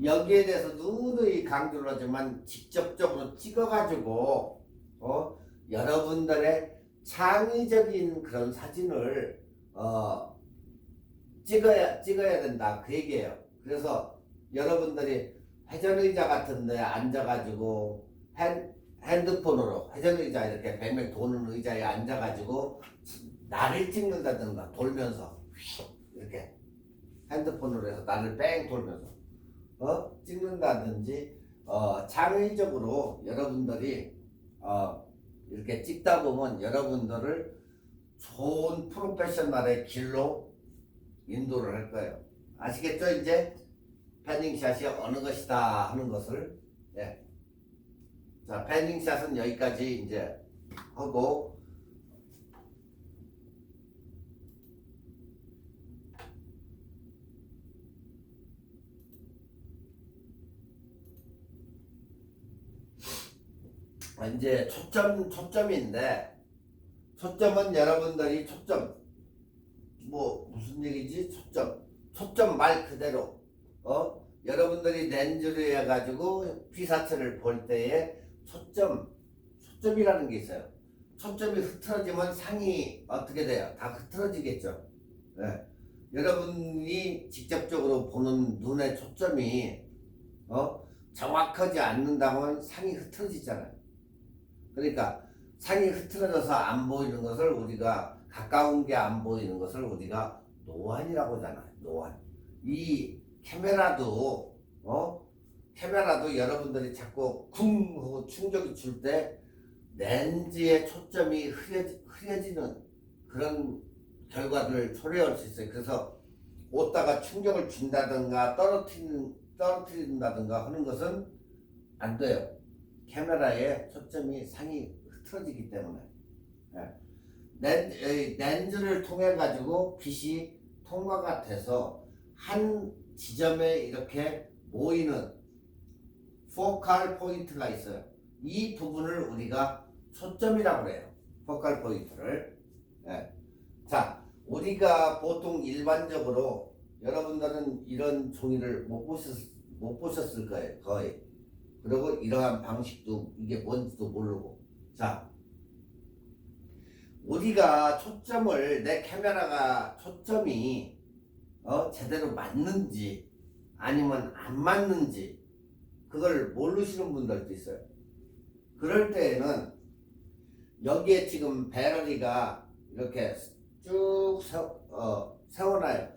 여기에 대해서 누누이 강조를 하지만 직접적으로 찍어가지고 여러분들의 창의적인 그런 사진을 찍어야 된다 그 얘기예요. 그래서 여러분들이 회전의자 같은 데 앉아가지고 핸드폰으로 회전의자 이렇게 뱅뱅 도는 의자에 앉아가지고 나를 찍는다든가 돌면서 이렇게 핸드폰으로 해서 나를 뺑 돌면서 찍는다든지 창의적으로 여러분들이 이렇게 찍다 보면 여러분들을 좋은 프로페셔널의 길로 인도를 할 거예요. 아시겠죠? 이제 패닝샷이 어느 것이다 하는 것을. 예. 자, 패닝샷은 여기까지 이제 하고, 이제 초점인데, 초점은 여러분들이 무슨 얘기지? 초점 말 그대로, 여러분들이 렌즈를 해가지고 피사체를 볼 때에 초점이라는 게 있어요. 초점이 흐트러지면 상이 어떻게 돼요? 다 흐트러지겠죠. 네. 여러분이 직접적으로 보는 눈의 초점이 정확하지 않는다면 상이 흐트러지잖아요. 그러니까 상이 흐트러져서 안 보이는 것을 우리가, 가까운 게 안 보이는 것을 우리가 노안이라고 하잖아요. 노안. 이 카메라도 여러분들이 자꾸 쿵 하고 충격이 줄 때 렌즈의 초점이 흐려지는 그런 결과를 초래할 수 있어요. 그래서 옷다가 충격을 준다든가 떨어뜨린다든가 하는 것은 안 돼요. 카메라의 초점이 상이 흐트러지기 때문에. 렌즈를 통해 가지고 빛이 통과가 돼서 한 지점에 이렇게 모이는 포칼 포인트가 있어요. 이 부분을 우리가 초점이라고 해요. 포칼 포인트를. 자, 우리가 보통 일반적으로 여러분들은 이런 종이를 못 보셨을 거예요. 거의. 그리고 이러한 방식도 이게 뭔지도 모르고. 자, 우리가 내 카메라가 초점이 제대로 맞는지 아니면 안 맞는지 그걸 모르시는 분들도 있어요. 그럴 때에는 여기에 지금 배터리가 이렇게 쭉 세워놔요.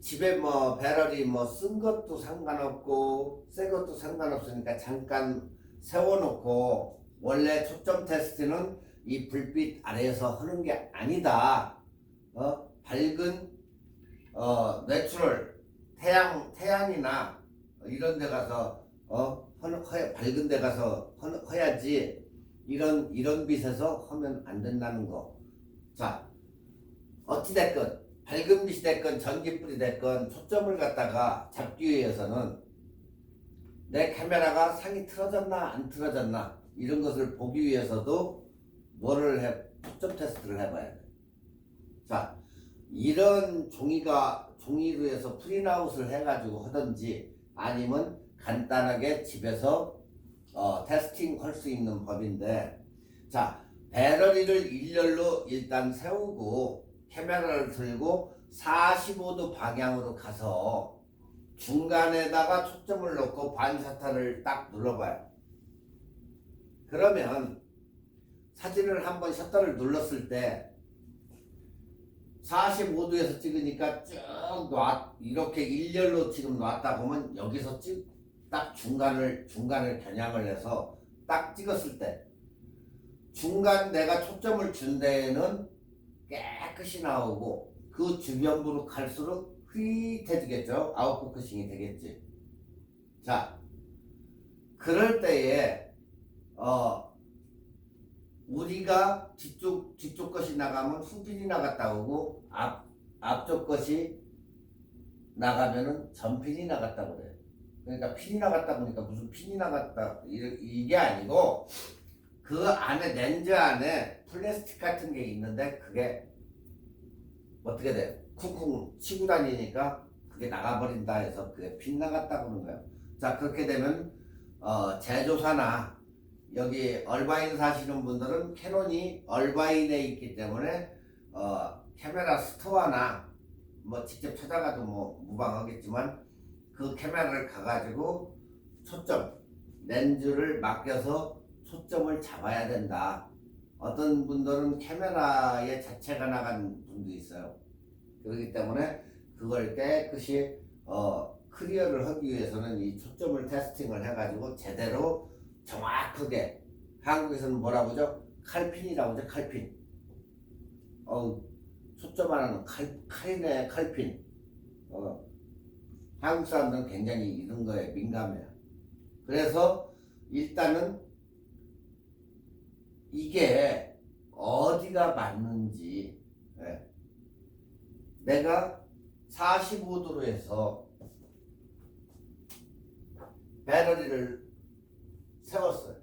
집에 배터리 쓴 것도 상관없고 새 것도 상관없으니까 잠깐 세워놓고, 원래 초점 테스트는 이 불빛 아래에서 하는 게 아니다. 밝은 내추럴 태양이나 이런 데 가서 밝은 데 가서 해야지, 이런 빛에서 하면 안 된다는 거. 자, 어찌됐건 밝은 빛이 됐건 전기불이 됐건 초점을 갖다가 잡기 위해서는 내 카메라가 상이 틀어졌나 안 틀어졌나 이런 것을 보기 위해서도 초점 테스트를 해봐야 돼. 자, 이런 종이로 해서 프린아웃을 해가지고 하든지 아니면 간단하게 집에서 테스팅 할 수 있는 법인데, 자, 배터리를 일렬로 일단 세우고 카메라를 들고 45도 방향으로 가서 중간에다가 초점을 놓고 반사타를 딱 눌러봐요. 그러면 사진을 한번 셔터를 눌렀을 때 45도에서 찍으니까 쭉 이렇게 일렬로 지금 놨다 보면 여기서 딱 중간을 겨냥을 해서 딱 찍었을 때 중간 내가 초점을 준 데에는 깨끗이 나오고 그 주변부로 갈수록 흐릿해지겠죠. 아웃포커싱이 되겠지. 자, 그럴 때에 우리가 뒤쪽 것이 나가면 후빈이 나갔다 오고 앞쪽 것이 나가면은 전핀이 나갔다 그래요. 그러니까 핀이 나갔다 보니까 무슨 핀이 나갔다 이게 아니고, 그 안에 렌즈 안에 플라스틱 같은 게 있는데 그게 어떻게 돼요? 쿵쿵 치고 다니니까 그게 나가버린다 해서 그게 핀 나갔다 그러는 거예요. 자, 그렇게 되면 제조사나 여기 얼바인 사시는 분들은 캐논이 얼바인에 있기 때문에 카메라 스토어나 직접 찾아가도 무방하겠지만 그 카메라를 가가지고 렌즈를 맡겨서 초점을 잡아야 된다. 어떤 분들은 카메라의 자체가 나간 분도 있어요. 그렇기 때문에 그걸 깨끗이 클리어를 하기 위해서는 이 초점을 테스팅을 해가지고 제대로 정확하게, 한국에서는 뭐라고 하죠? 칼핀이라고 하죠. 칼핀. 초점 하나는 칼이네. 칼핀. 한국 사람들은 굉장히 이런 거에 민감해요. 그래서 일단은 이게 어디가 맞는지, 예. 내가 45도로 해서 배터리를 세웠어요.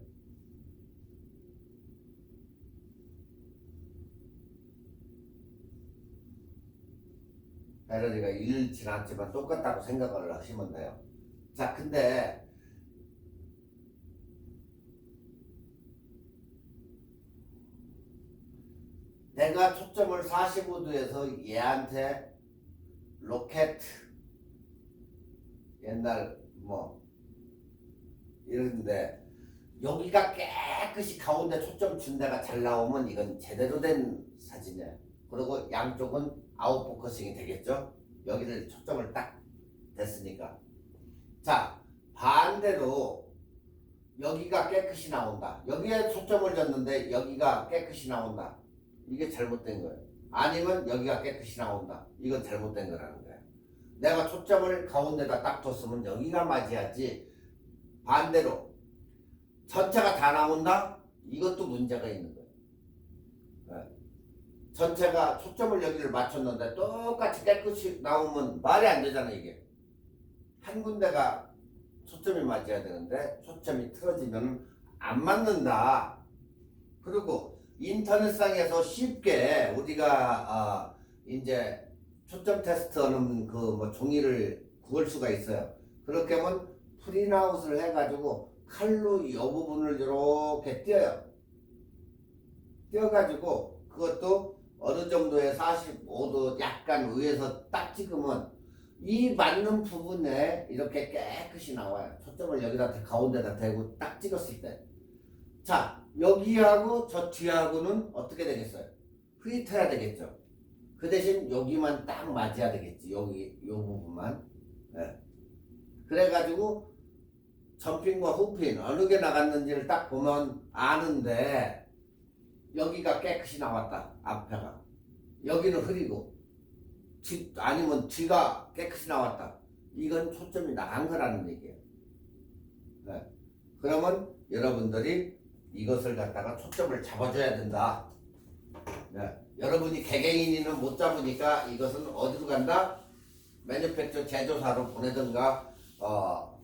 배터리가 잃진 않지만 똑같다고 생각을 하시면 돼요. 자, 근데 내가 초점을 45도에서 얘한테 로켓, 옛날 뭐 이런데 여기가 깨끗이 가운데 초점 준 데가 잘 나오면 이건 제대로 된 사진이에요. 그리고 양쪽은 아웃포커싱이 되겠죠. 여기를 초점을 딱 됐으니까. 자, 반대로 여기가 깨끗이 나온다. 여기에 초점을 줬는데 여기가 깨끗이 나온다. 이게 잘못된 거예요. 아니면 여기가 깨끗이 나온다. 이건 잘못된 거라는 거예요. 내가 초점을 가운데다 딱 뒀으면 여기가 맞아야지. 반대로 전체가 다 나온다? 이것도 문제가 있는 거예요. 네. 전체가 초점을 여기를 맞췄는데 똑같이 깨끗이 나오면 말이 안 되잖아. 이게 한 군데가 초점이 맞아야 되는데 초점이 틀어지면 안 맞는다. 그리고 인터넷상에서 쉽게 우리가 이제 초점 테스트하는 그 뭐 종이를 구할 수가 있어요. 그렇게 하면 프린아웃을 해가지고 칼로 이 부분을 이렇게 띄어요. 띄어가지고 그것도 어느 정도의 45도 약간 위에서 딱 찍으면 이 맞는 부분에 이렇게 깨끗이 나와요. 초점을 여기다 가운데다 대고 딱 찍었을 때. 자, 여기하고 저 뒤하고는 어떻게 되겠어요? 흐릿해야 되겠죠. 그 대신 여기만 딱 맞아야 되겠지. 여기 요 부분만. 네. 그래가지고 점핑과 후핀 어느 게 나갔는지를 딱 보면 아는데 여기가 깨끗이 나왔다. 앞에가. 여기는 흐리고 아니면 뒤가 깨끗이 나왔다. 이건 초점이 나간 거라는 얘기예요. 네. 그러면 여러분들이 이것을 갖다가 초점을 잡아줘야 된다. 네. 여러분이 개개인이는 못 잡으니까 이것은 어디로 간다? 매니팩처 제조사로 보내든가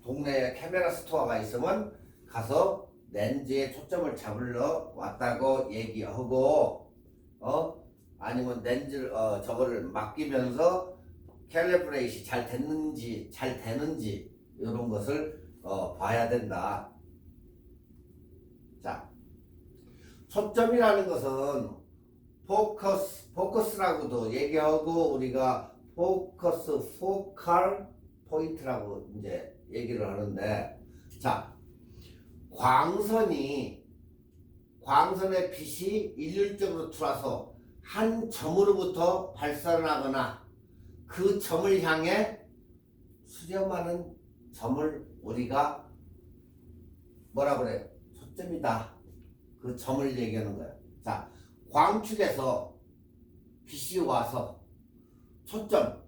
동네에 카메라 스토어가 있으면 가서 렌즈에 초점을 잡으러 왔다고 얘기하고 아니면 렌즈를 저거를 맡기면서 캘리브레이션이 잘 되는지 이런 것을 봐야 된다. 자, 초점이라는 것은 포커스라고도 얘기하고 우리가 포칼 포인트라고 이제 얘기를 하는데, 자, 광선의 빛이 일률적으로 들어와서 한 점으로부터 발산하거나 그 점을 향해 수렴하는 점을 우리가 뭐라 그래요? 초점이다. 그 점을 얘기하는 거예요. 자, 광축에서 빛이 와서 초점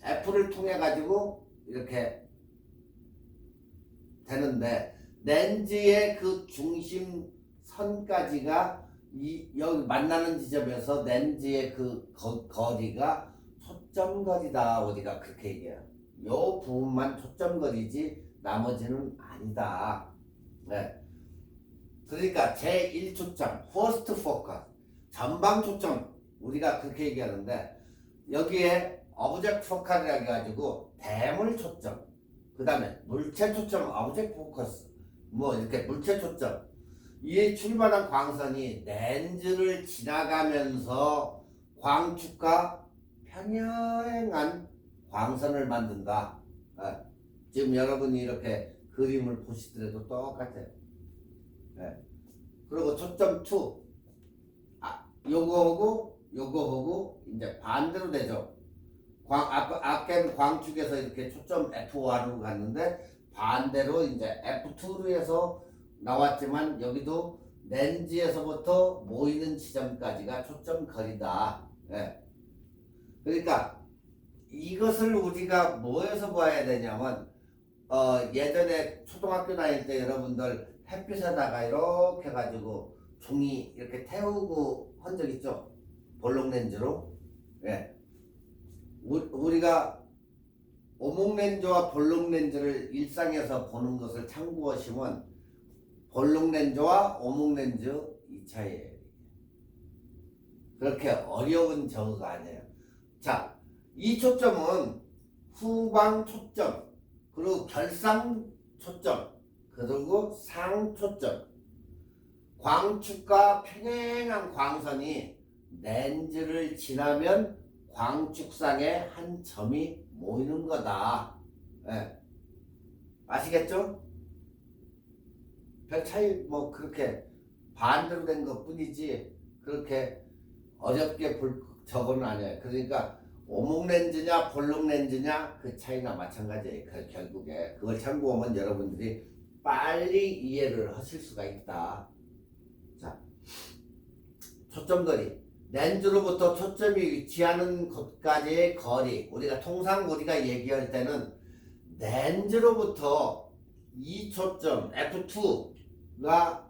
F를 통해 가지고 이렇게 되는데 렌즈의 그 중심선까지가 여기 만나는 지점에서 렌즈의 그 거리가 초점거리다. 우리가 그렇게 얘기해요. 요 부분만 초점거리지 나머지는 아니다. 네. 그러니까 제1초점 퍼스트 포커스 전방 초점 우리가 그렇게 얘기하는데 여기에 오브젝트 포컬이라고 해가지고 대물 초점, 그 다음에 물체 초점, 오브젝트 포커스 뭐 이렇게 물체 초점, 이 출발한 광선이 렌즈를 지나가면서 광축과 평행한 광선을 만든다. 지금 여러분이 이렇게 그림을 보시더라도 똑같아요. 네. 그리고 초점 2 요거하고 이제 반대로 되죠. 아까는 광축에서 이렇게 초점 F1으로 갔는데 반대로 이제 F2로 해서 나왔지만 여기도 렌즈에서부터 모이는 지점까지가 초점 거리다. 네. 그러니까 이것을 우리가 뭐에서 봐야 되냐면 예전에 초등학교 다닐 때 여러분들 햇빛에다가 이렇게 가지고 종이 이렇게 태우고 한 적 있죠? 볼록렌즈로. 예. 우리가 오목렌즈와 볼록렌즈를 일상에서 보는 것을 참고하시면 볼록렌즈와 오목렌즈 이 차이예요. 그렇게 어려운 저거가 아니에요. 자, 이 초점은 후방 초점, 그리고 결상 초점, 그리고 상 초점. 광축과 평행한 광선이 렌즈를 지나면 광축상에 한 점이 모이는 거다. 예. 아시겠죠? 별 차이 뭐 그렇게 반대로 된 것 뿐이지 그렇게 어렵게 볼 저거는 아니에요. 그러니까 오목렌즈냐 볼록렌즈냐 그 차이나 마찬가지예요. 결국에 그걸 참고하면 여러분들이 빨리 이해를 하실 수가 있다. 자, 초점거리. 렌즈로부터 초점이 위치하는 곳까지의 거리. 통상 우리가 얘기할 때는 렌즈로부터 이 초점 F2가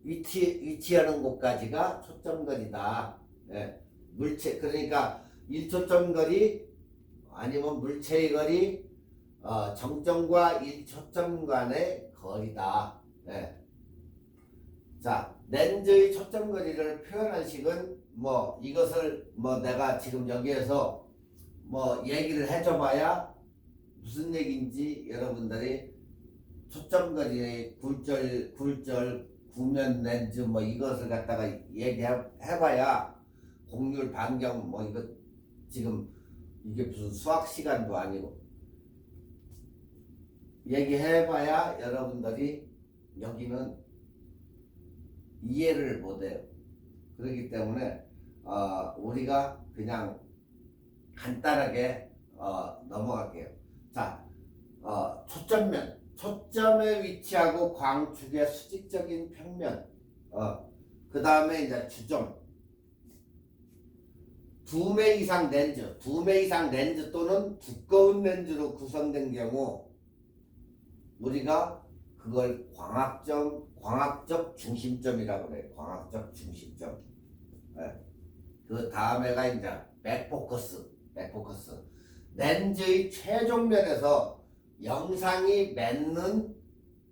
위치하는 곳까지가 초점거리다. 예. 물체, 그러니까 1초점 거리 아니면 물체의 거리, 정점과 1초점 간의 거리다. 예. 자, 렌즈의 초점 거리를 표현한 식은 뭐 이것을 뭐 내가 지금 여기에서 뭐 얘기를 해줘봐야 무슨 얘기인지 여러분들이 초점 거리의 굴절, 구면 렌즈 뭐 이것을 갖다가 얘기해봐야 곡률 반경 뭐 이거 지금 이게 무슨 수학 시간도 아니고 얘기해봐야 여러분들이 여기는 이해를 못해요. 그렇기 때문에 우리가 그냥 간단하게 넘어갈게요. 자, 초점면, 초점에 위치하고 광축의 수직적인 평면, 그 다음에 이제 주점, 2매 이상 렌즈 또는 두꺼운 렌즈로 구성된 경우 우리가 그걸 광학적 중심점이라고 그래요. 광학적 중심점. 네. 그 다음에가 이제 백포커스. 렌즈의 최종면에서 영상이 맺는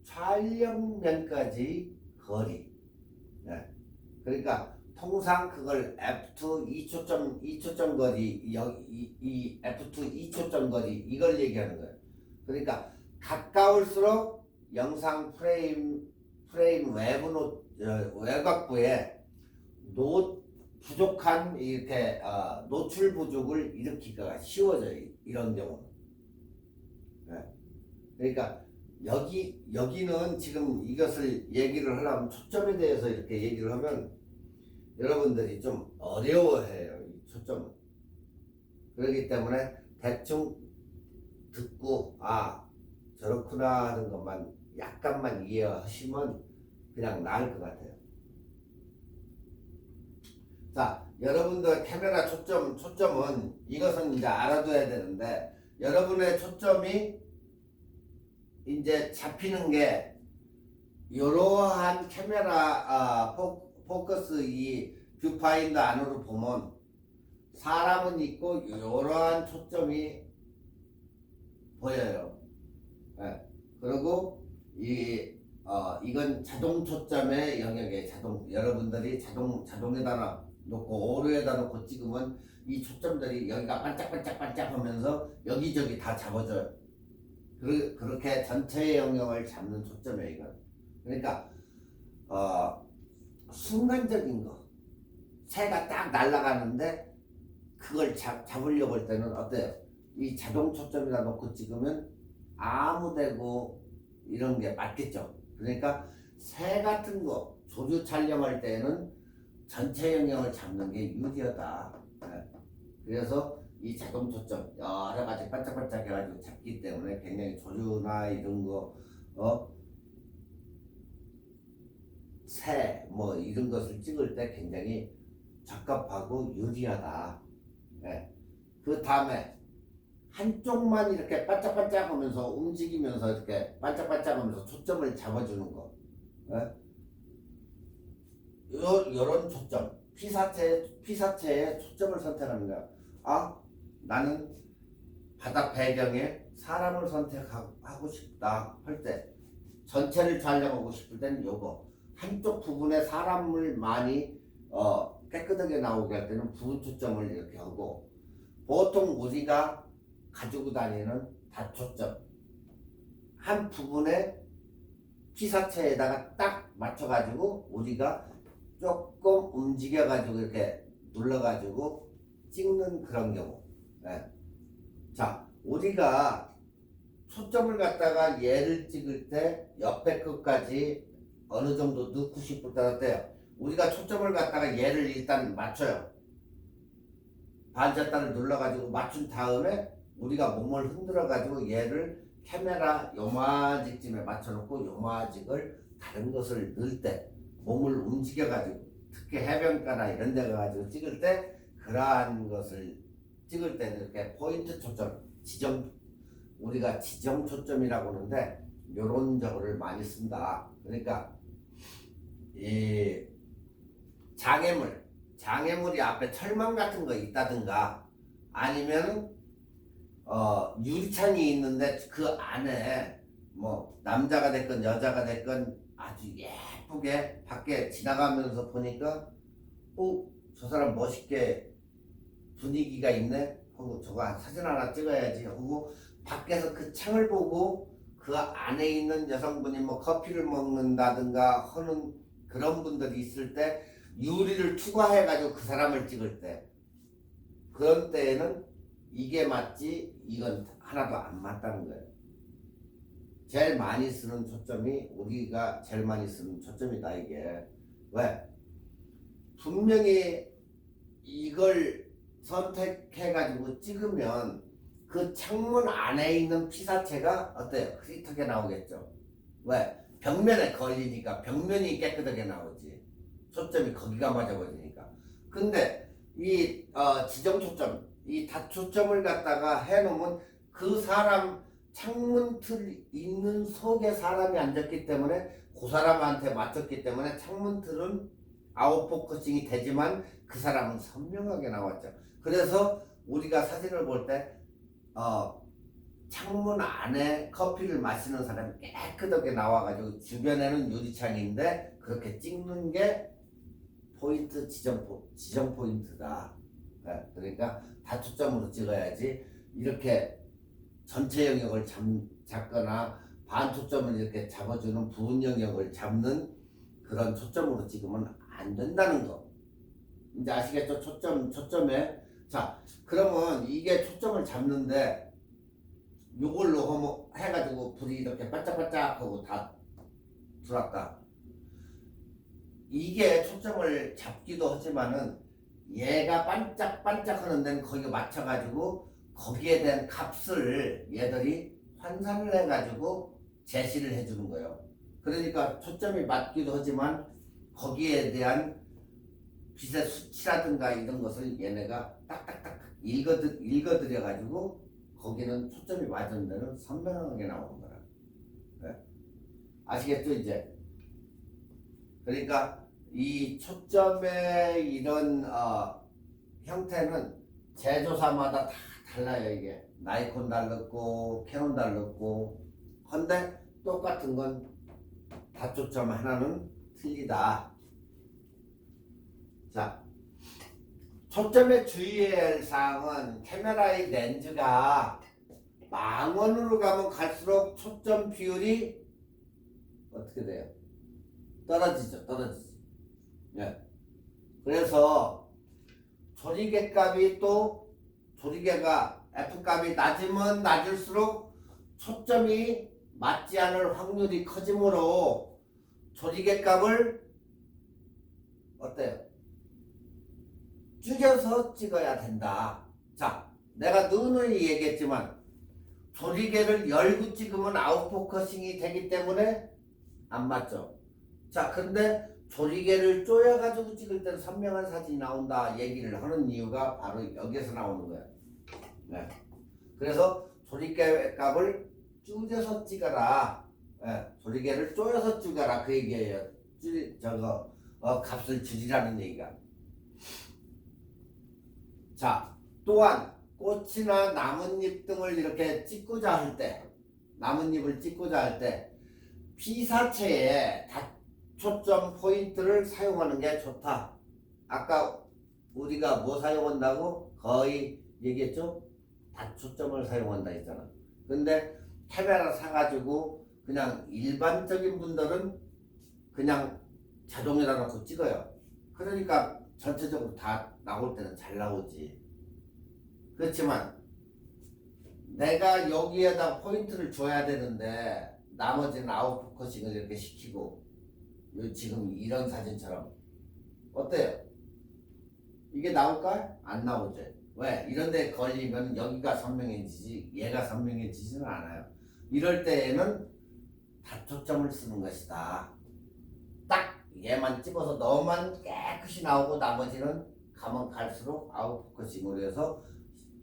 촬영면까지 거리. 네. 그러니까 통상 그걸 F2 2초점 거리, 이 F2 2초점 거리 이걸 얘기하는 거예요. 그러니까 가까울수록 영상 프레임 외곽부에 부족한 이렇게 노출 부족을 일으키기가 쉬워져요. 이런 경우는. 네. 그러니까 여기는 지금 이것을 얘기를 하려면 초점에 대해서 이렇게 얘기를 하면 여러분들이 좀 어려워해요. 이 초점은. 그렇기 때문에 대충 듣고 저렇구나 하는 것만 약간만 이해하시면 그냥 나을 것 같아요. 자, 여러분들 카메라 초점은 이것은 이제 알아둬야 되는데 여러분의 초점이 이제 잡히는 게 이러한 카메라 포커스 이 뷰파인더 안으로 보면 사람은 있고 이러한 초점이 보여요. 네. 그리고 이건 자동 초점의 영역에 여러분들이 자동에다 놓고 오류에다 놓고 찍으면 이 초점들이 여기가 반짝반짝 하면서 여기저기 다 잡아줘요. 그렇게 전체의 영역을 잡는 초점이에요. 이건. 그러니까 순간적인 거 새가 딱 날아가는데 그걸 잡으려고 할 때는 어때요? 이 자동 초점에다 놓고 찍으면 아무데고 이런 게 맞겠죠. 그러니까 새 같은 거 조류 촬영할 때는 전체 영역을 잡는 게 유리하다. 네. 그래서 이 자동 초점 여러 가지 반짝반짝 해가지고 잡기 때문에 굉장히 조류나 이런 거 새 뭐 이런 것을 찍을 때 굉장히 적합하고 유리하다. 네. 그 다음에 한쪽만 이렇게 반짝반짝하면서 움직이면서 이렇게 반짝반짝하면서 초점을 잡아주는 거. 예? 요런 초점. 피사체에 초점을 선택하는 거야. 아, 나는 바닥 배경에 사람을 선택하고 싶다 할 때, 전체를 촬영하고 싶을 때는 요거. 한쪽 부분에 사람을 많이 깨끗하게 나오게 할 때는 부분 초점을 이렇게 하고, 보통 우리가 가지고 다니는 다초점 한 부분에 피사체에다가 딱 맞춰가지고 우리가 조금 움직여가지고 이렇게 눌러가지고 찍는 그런 경우. 네. 자, 우리가 초점을 갖다가 얘를 찍을 때 옆에 끝까지 어느 정도 넣고 싶을 때 어때요? 우리가 초점을 갖다가 얘를 일단 맞춰요. 반짝단을 눌러가지고 맞춘 다음에 우리가 몸을 흔들어가지고 얘를 카메라 요마직쯤에 맞춰놓고 요마직을 다른 것을 넣을 때 몸을 움직여가지고, 특히 해변가나 이런 데 가가지고 찍을 때 그러한 것을 찍을 때는 이렇게 포인트 초점, 우리가 지정 초점이라고 하는데 요런 저거를 많이 쓴다. 그러니까 이 장애물이 앞에 철망 같은 거 있다든가 아니면 유리창이 있는데 그 안에 뭐 남자가 됐건 여자가 됐건 아주 예쁘게 밖에 지나가면서 보니까 저 사람 멋있게 분위기가 있네 하고 저거 사진 하나 찍어야지 하고 밖에서 그 창을 보고 그 안에 있는 여성분이 뭐 커피를 먹는다든가 하는 그런 분들이 있을 때 유리를 투과해 가지고 그 사람을 찍을 때, 그런 때에는 이게 맞지 이건 하나도 안 맞다는 거예요. 제일 많이 쓰는 초점이, 우리가 제일 많이 쓰는 초점이다 이게. 왜? 분명히 이걸 선택해 가지고 찍으면 그 창문 안에 있는 피사체가 어때요? 흐릿하게 나오겠죠. 왜? 벽면에 걸리니까 벽면이 깨끗하게 나오지. 초점이 거기가 맞아버리니까. 근데 이 지정 초점, 이 다초점을 갖다가 해놓으면 그 사람 창문 틀 있는 속에 사람이 앉았기 때문에 그 사람한테 맞췄기 때문에 창문 틀은 아웃포커싱이 되지만 그 사람은 선명하게 나왔죠. 그래서 우리가 사진을 볼 때 창문 안에 커피를 마시는 사람이 깨끗하게 나와가지고 주변에는 유리창인데 그렇게 찍는 게 포인트 지정 포인트다. 네, 그러니까 다초점으로 찍어야지 이렇게 전체 영역을 잡거나 반초점을 이렇게 잡아주는 부분 영역을 잡는 그런 초점으로 찍으면 안 된다는 거. 이제 아시겠죠? 초점에. 자, 그러면 이게 초점을 잡는데 요걸로 해가지고 불이 이렇게 반짝반짝하고 다 들어왔다. 이게 초점을 잡기도 하지만은 얘가 반짝반짝 하는 데는 거기에 맞춰가지고 거기에 대한 값을 얘들이 환산을 해가지고 제시를 해주는 거예요. 그러니까 초점이 맞기도 하지만 거기에 대한 빛의 수치라든가 이런 것을 얘네가 딱딱딱 읽어드려가지고 거기는 초점이 맞은 데는 선명하게 나오는 거라. 네. 아시겠죠 이제? 그러니까 이 초점의 이런 형태는 제조사마다 다 달라요. 이게 나이콘 달랐고 캐논 달랐고 근데 똑같은 건 다초점 하나는 틀리다. 자, 초점에 주의해야 할 사항은 카메라의 렌즈가 망원으로 가면 갈수록 초점 비율이 어떻게 돼요? 떨어지죠. 예. 그래서 조리개값이 조리개가 F값이 낮으면 낮을수록 초점이 맞지 않을 확률이 커지므로 조리개값을 어때요? 줄여서 찍어야 된다. 자, 내가 누누이 얘기했지만 조리개를 열고 찍으면 아웃포커싱이 되기 때문에 안 맞죠. 자, 근데 조리개를 쪼여가지고 찍을 때는 선명한 사진이 나온다 얘기를 하는 이유가 바로 여기에서 나오는 거예요. 네. 그래서 조리개 값을 줄여서 찍어라. 네. 조리개를 쪼여서 찍어라 그 얘기예요. 값을 줄이라는 얘기가. 자, 또한 꽃이나 나뭇잎 등을 이렇게 찍고자 할 때, 나뭇잎을 찍고자 할 때 피사체에 초점 포인트를 사용하는 게 좋다. 아까 우리가 뭐 사용한다고? 거의 얘기했죠? 다초점을 사용한다 했잖아. 근데 카메라 사가지고 그냥 일반적인 분들은 그냥 자동에다 놓고 찍어요. 그러니까 전체적으로 다 나올 때는 잘 나오지. 그렇지만 내가 여기에다 포인트를 줘야 되는데 나머지는 아웃포커싱을 이렇게 시키고 지금 이런 사진처럼 어때요? 이게 나올까? 안 나오지. 왜? 이런 데 걸리면 여기가 선명해지지 얘가 선명해지지는 않아요. 이럴 때에는 다초점을 쓰는 것이다. 딱 얘만 집어서 너만 깨끗이 나오고 나머지는 가면 갈수록 아웃포커싱으로 해서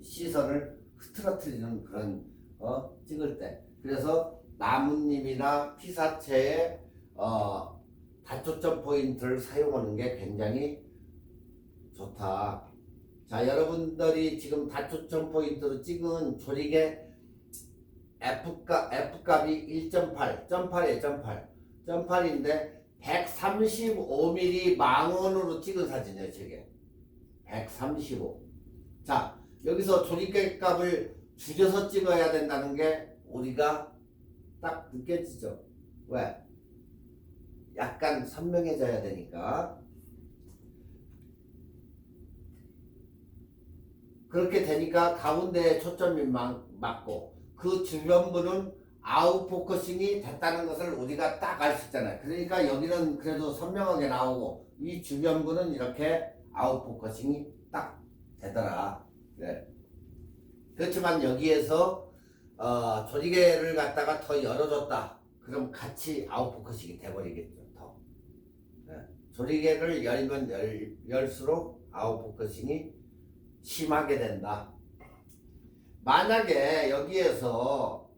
시선을 흐트러뜨리는 그런 찍을 때. 그래서 나뭇잎이나 피사체에 다초점 포인트를 사용하는 게 굉장히 좋다. 자, 여러분들이 지금 다초점 포인트로 찍은 조리개 F값이 1.8, 0.8인데 135mm 망원으로 찍은 사진이에요, 저게. 135. 자, 여기서 조리개 값을 줄여서 찍어야 된다는 게 우리가 딱 느껴지죠? 왜? 약간 선명해져야 되니까. 그렇게 되니까 가운데에 초점이 맞고 그 주변부는 아웃포커싱이 됐다는 것을 우리가 딱 알 수 있잖아요. 그러니까 여기는 그래도 선명하게 나오고 이 주변부는 이렇게 아웃포커싱이 딱 되더라. 네. 그렇지만 여기에서 조리개를 갖다가 더 열어줬다. 그럼 같이 아웃포커싱이 돼버리겠죠. 더. 네. 조리개를 열면 열수록 아웃포커싱이 심하게 된다. 만약에 여기에서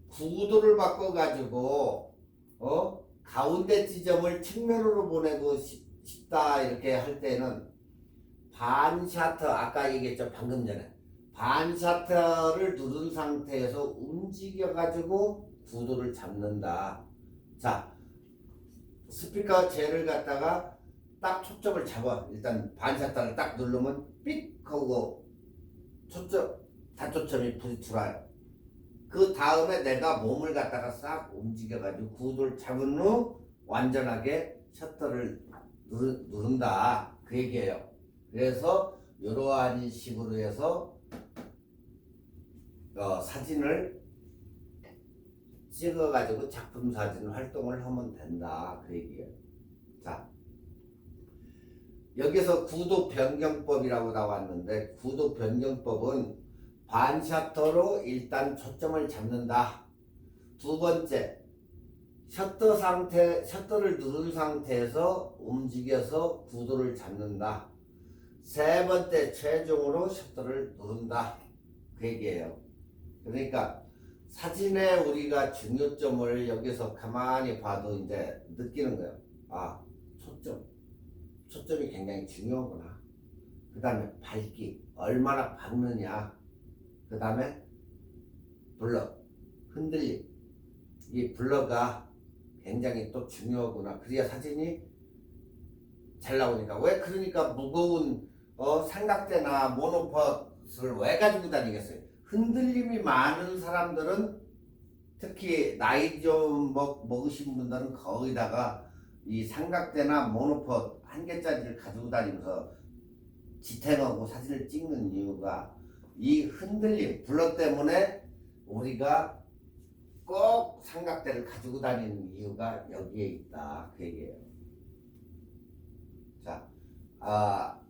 구도를 바꿔가지고 가운데 지점을 측면으로 보내고 싶다 이렇게 할 때는 반샤터, 아까 얘기했죠 방금 전에 반샤터를 누른 상태에서 움직여가지고 구도를 잡는다. 자, 스피커 젤을 갖다가 딱 초점을 잡아. 일단 반샷단을 딱 누르면 삑 하고 다초점이 불이 들어와요. 그 다음에 내가 몸을 갖다가 싹 움직여가지고 구도를 잡은 후 완전하게 셔터를 누른다. 그 얘기예요. 그래서 이러한 식으로 해서 사진을 찍어가지고 작품 사진 활동을 하면 된다. 그 얘기예요. 자, 여기서 구도 변경법이라고 나왔는데 구도 변경법은 반셔터로 일단 초점을 잡는다. 두 번째, 셔터를 누른 상태에서 움직여서 구도를 잡는다. 세 번째, 최종으로 셔터를 누른다. 그 얘기예요. 그러니까 사진에 우리가 중요점을 여기서 가만히 봐도 이제 느끼는 거예요. 아, 초점이 굉장히 중요하구나. 그 다음에 밝기, 얼마나 밝느냐. 그 다음에 블러, 흔들림. 이 블러가 굉장히 또 중요하구나. 그래야 사진이 잘 나오니까. 왜 그러니까 무거운 삼각대나 모노팟을 왜 가지고 다니겠어요? 흔들림이 많은 사람들은 특히 나이 좀 먹으신 분들은 거기다가 이 삼각대나 모노팟 한 개짜리를 가지고 다니면서 지탱하고 사진을 찍는 이유가 이 흔들림, 블러 때문에 우리가 꼭 삼각대를 가지고 다니는 이유가 여기에 있다. 그 얘기예요. 자,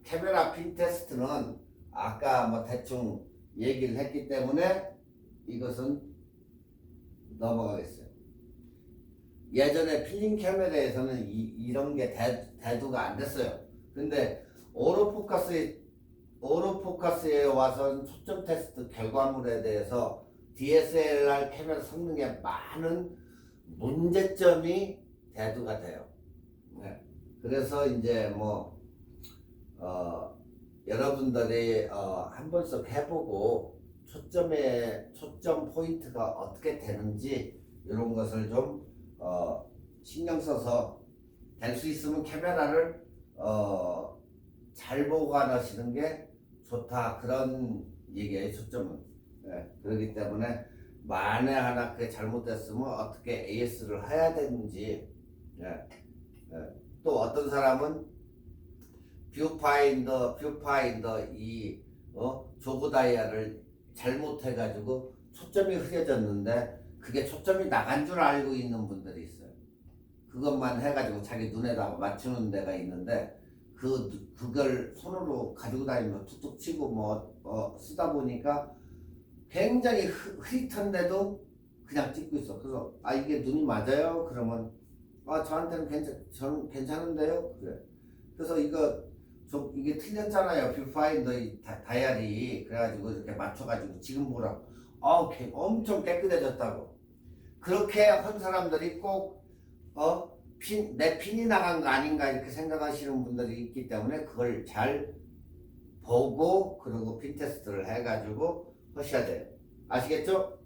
카메라 핀 테스트는 아까 대충 얘기를 했기 때문에 이것은 넘어가겠어요. 예전에 필름 카메라에서는 이런 게 대두가 안 됐어요. 근데 오토포커스의 오로포커스에 와서 초점 테스트 결과물에 대해서 DSLR 카메라 성능에 많은 문제점이 대두가 돼요. 네. 그래서 이제 뭐 여러분들이 한 번씩 해보고 초점 포인트가 어떻게 되는지 이런 것을 좀 신경 써서 될 수 있으면 카메라를 잘 보관하시는 게 좋다, 그런 얘기예요. 초점은. 네. 그렇기 때문에 만에 하나 그게 잘못됐으면 어떻게 AS를 해야 되는지. 네. 네. 또 어떤 사람은 뷰파인더 이 조그 다이아를 잘못해가지고 초점이 흐려졌는데 그게 초점이 나간 줄 알고 있는 분들이 있어요. 그것만 해가지고 자기 눈에다 맞추는 데가 있는데 그걸 손으로 가지고 다니면서 툭툭 치고 쓰다 보니까 굉장히 흐릿한데도 그냥 찍고 있어. 그래서 이게 눈이 맞아요? 그러면 저한테는 저는 괜찮은데요? 그래. 그래서 이게 틀렸잖아요. 뷰파인더 다이아리. 그래가지고 이렇게 맞춰가지고 지금 보라고. 엄청 깨끗해졌다고. 그렇게 한 사람들이 꼭 내 핀이 나간 거 아닌가 이렇게 생각하시는 분들이 있기 때문에 그걸 잘 보고 그리고 핀 테스트를 해가지고 하셔야 돼요. 아시겠죠?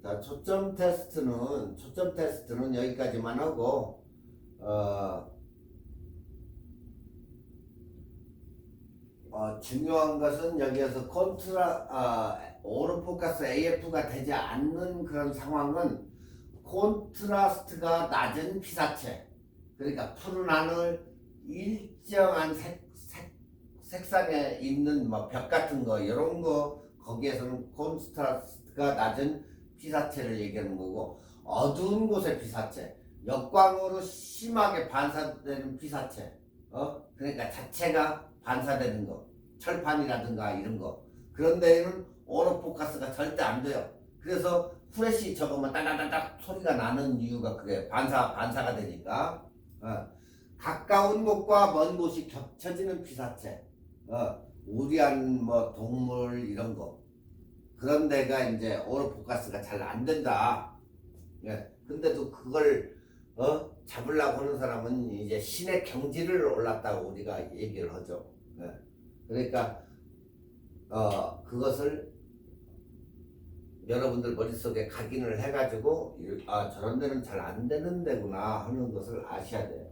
자, 초점 테스트는 여기까지만 하고 중요한 것은 여기에서 오로포커스 AF가 되지 않는 그런 상황은 콘트라스트가 낮은 피사체, 그러니까 푸른 하늘, 일정한 색상에 있는 벽 같은 거 이런 거, 거기에서는 콘트라스트가 낮은 피사체를 얘기하는 거고, 어두운 곳의 피사체, 역광으로 심하게 반사되는 피사체, 그러니까 자체가 반사되는 거, 철판이라든가 이런 거, 그런 데에는 오로포커스가 절대 안 돼요. 그래서 후레쉬 저거만 따다다닥 소리가 나는 이유가 그게 반사가 되니까. 가까운 곳과 먼 곳이 겹쳐지는 피사체, 우리한 동물 이런 거, 그런 데가 이제 오로포커스가 잘 안 된다. 예. 근데도 그걸 잡으려고 하는 사람은 이제 신의 경지를 올랐다고 우리가 얘기를 하죠. 예. 그러니까 그것을 여러분들 머릿속에 각인을 해가지고 저런 데는 잘 안 되는 데구나 하는 것을 아셔야 돼요.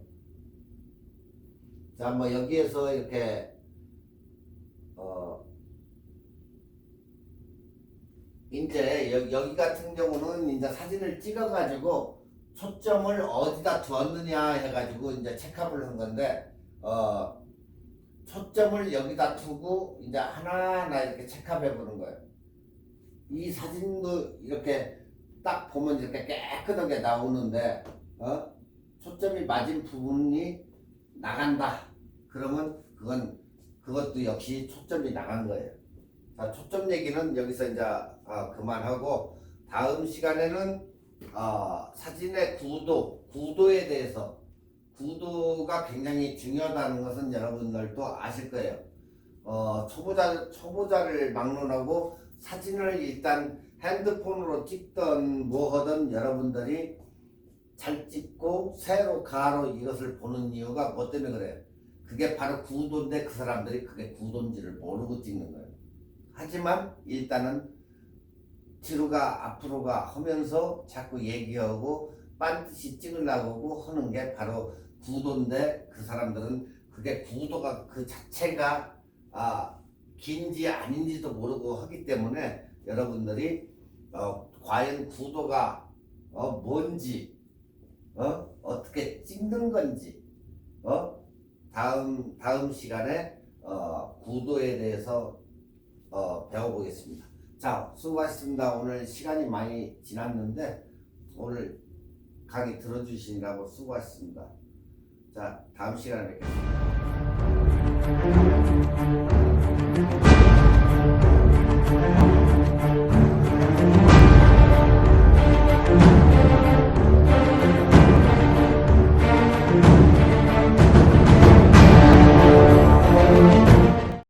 자, 여기에서 이렇게 이제 여기 같은 경우는 이제 사진을 찍어가지고 초점을 어디다 두었느냐 해가지고 이제 체크업을 한 건데, 초점을 여기다 두고 이제 하나하나 이렇게 체크해 보는 거예요. 이 사진도 이렇게 딱 보면 이렇게 깨끗하게 나오는데, 초점이 맞은 부분이 나간다. 그러면 그것도 역시 초점이 나간 거예요. 자, 초점 얘기는 여기서 이제 그만하고, 다음 시간에는 사진의 구도에 대해서, 구도가 굉장히 중요하다는 것은 여러분들도 아실 거예요. 초보자를 막론하고 사진을 일단 핸드폰으로 찍던 하던 여러분들이 잘 찍고 세로 가로 이것을 보는 이유가 뭐 때문에 그래요? 그게 바로 구도인데 그 사람들이 그게 구도인지를 모르고 찍는 거예요. 하지만 일단은 뒤로가 앞으로가 하면서 자꾸 얘기하고 반드시 찍으려고 하는 게 바로 구도인데, 그 사람들은 그게 구도가 그 자체가 긴지 아닌지도 모르고 하기 때문에 여러분들이 과연 구도가 뭔지, 어떻게 찍는 건지 다음 시간에 구도에 대해서 배워보겠습니다. 자, 수고하셨습니다. 오늘 시간이 많이 지났는데 오늘 강의 들어주시느라고 수고하셨습니다. 자, 다음 시간에 뵙겠습니다.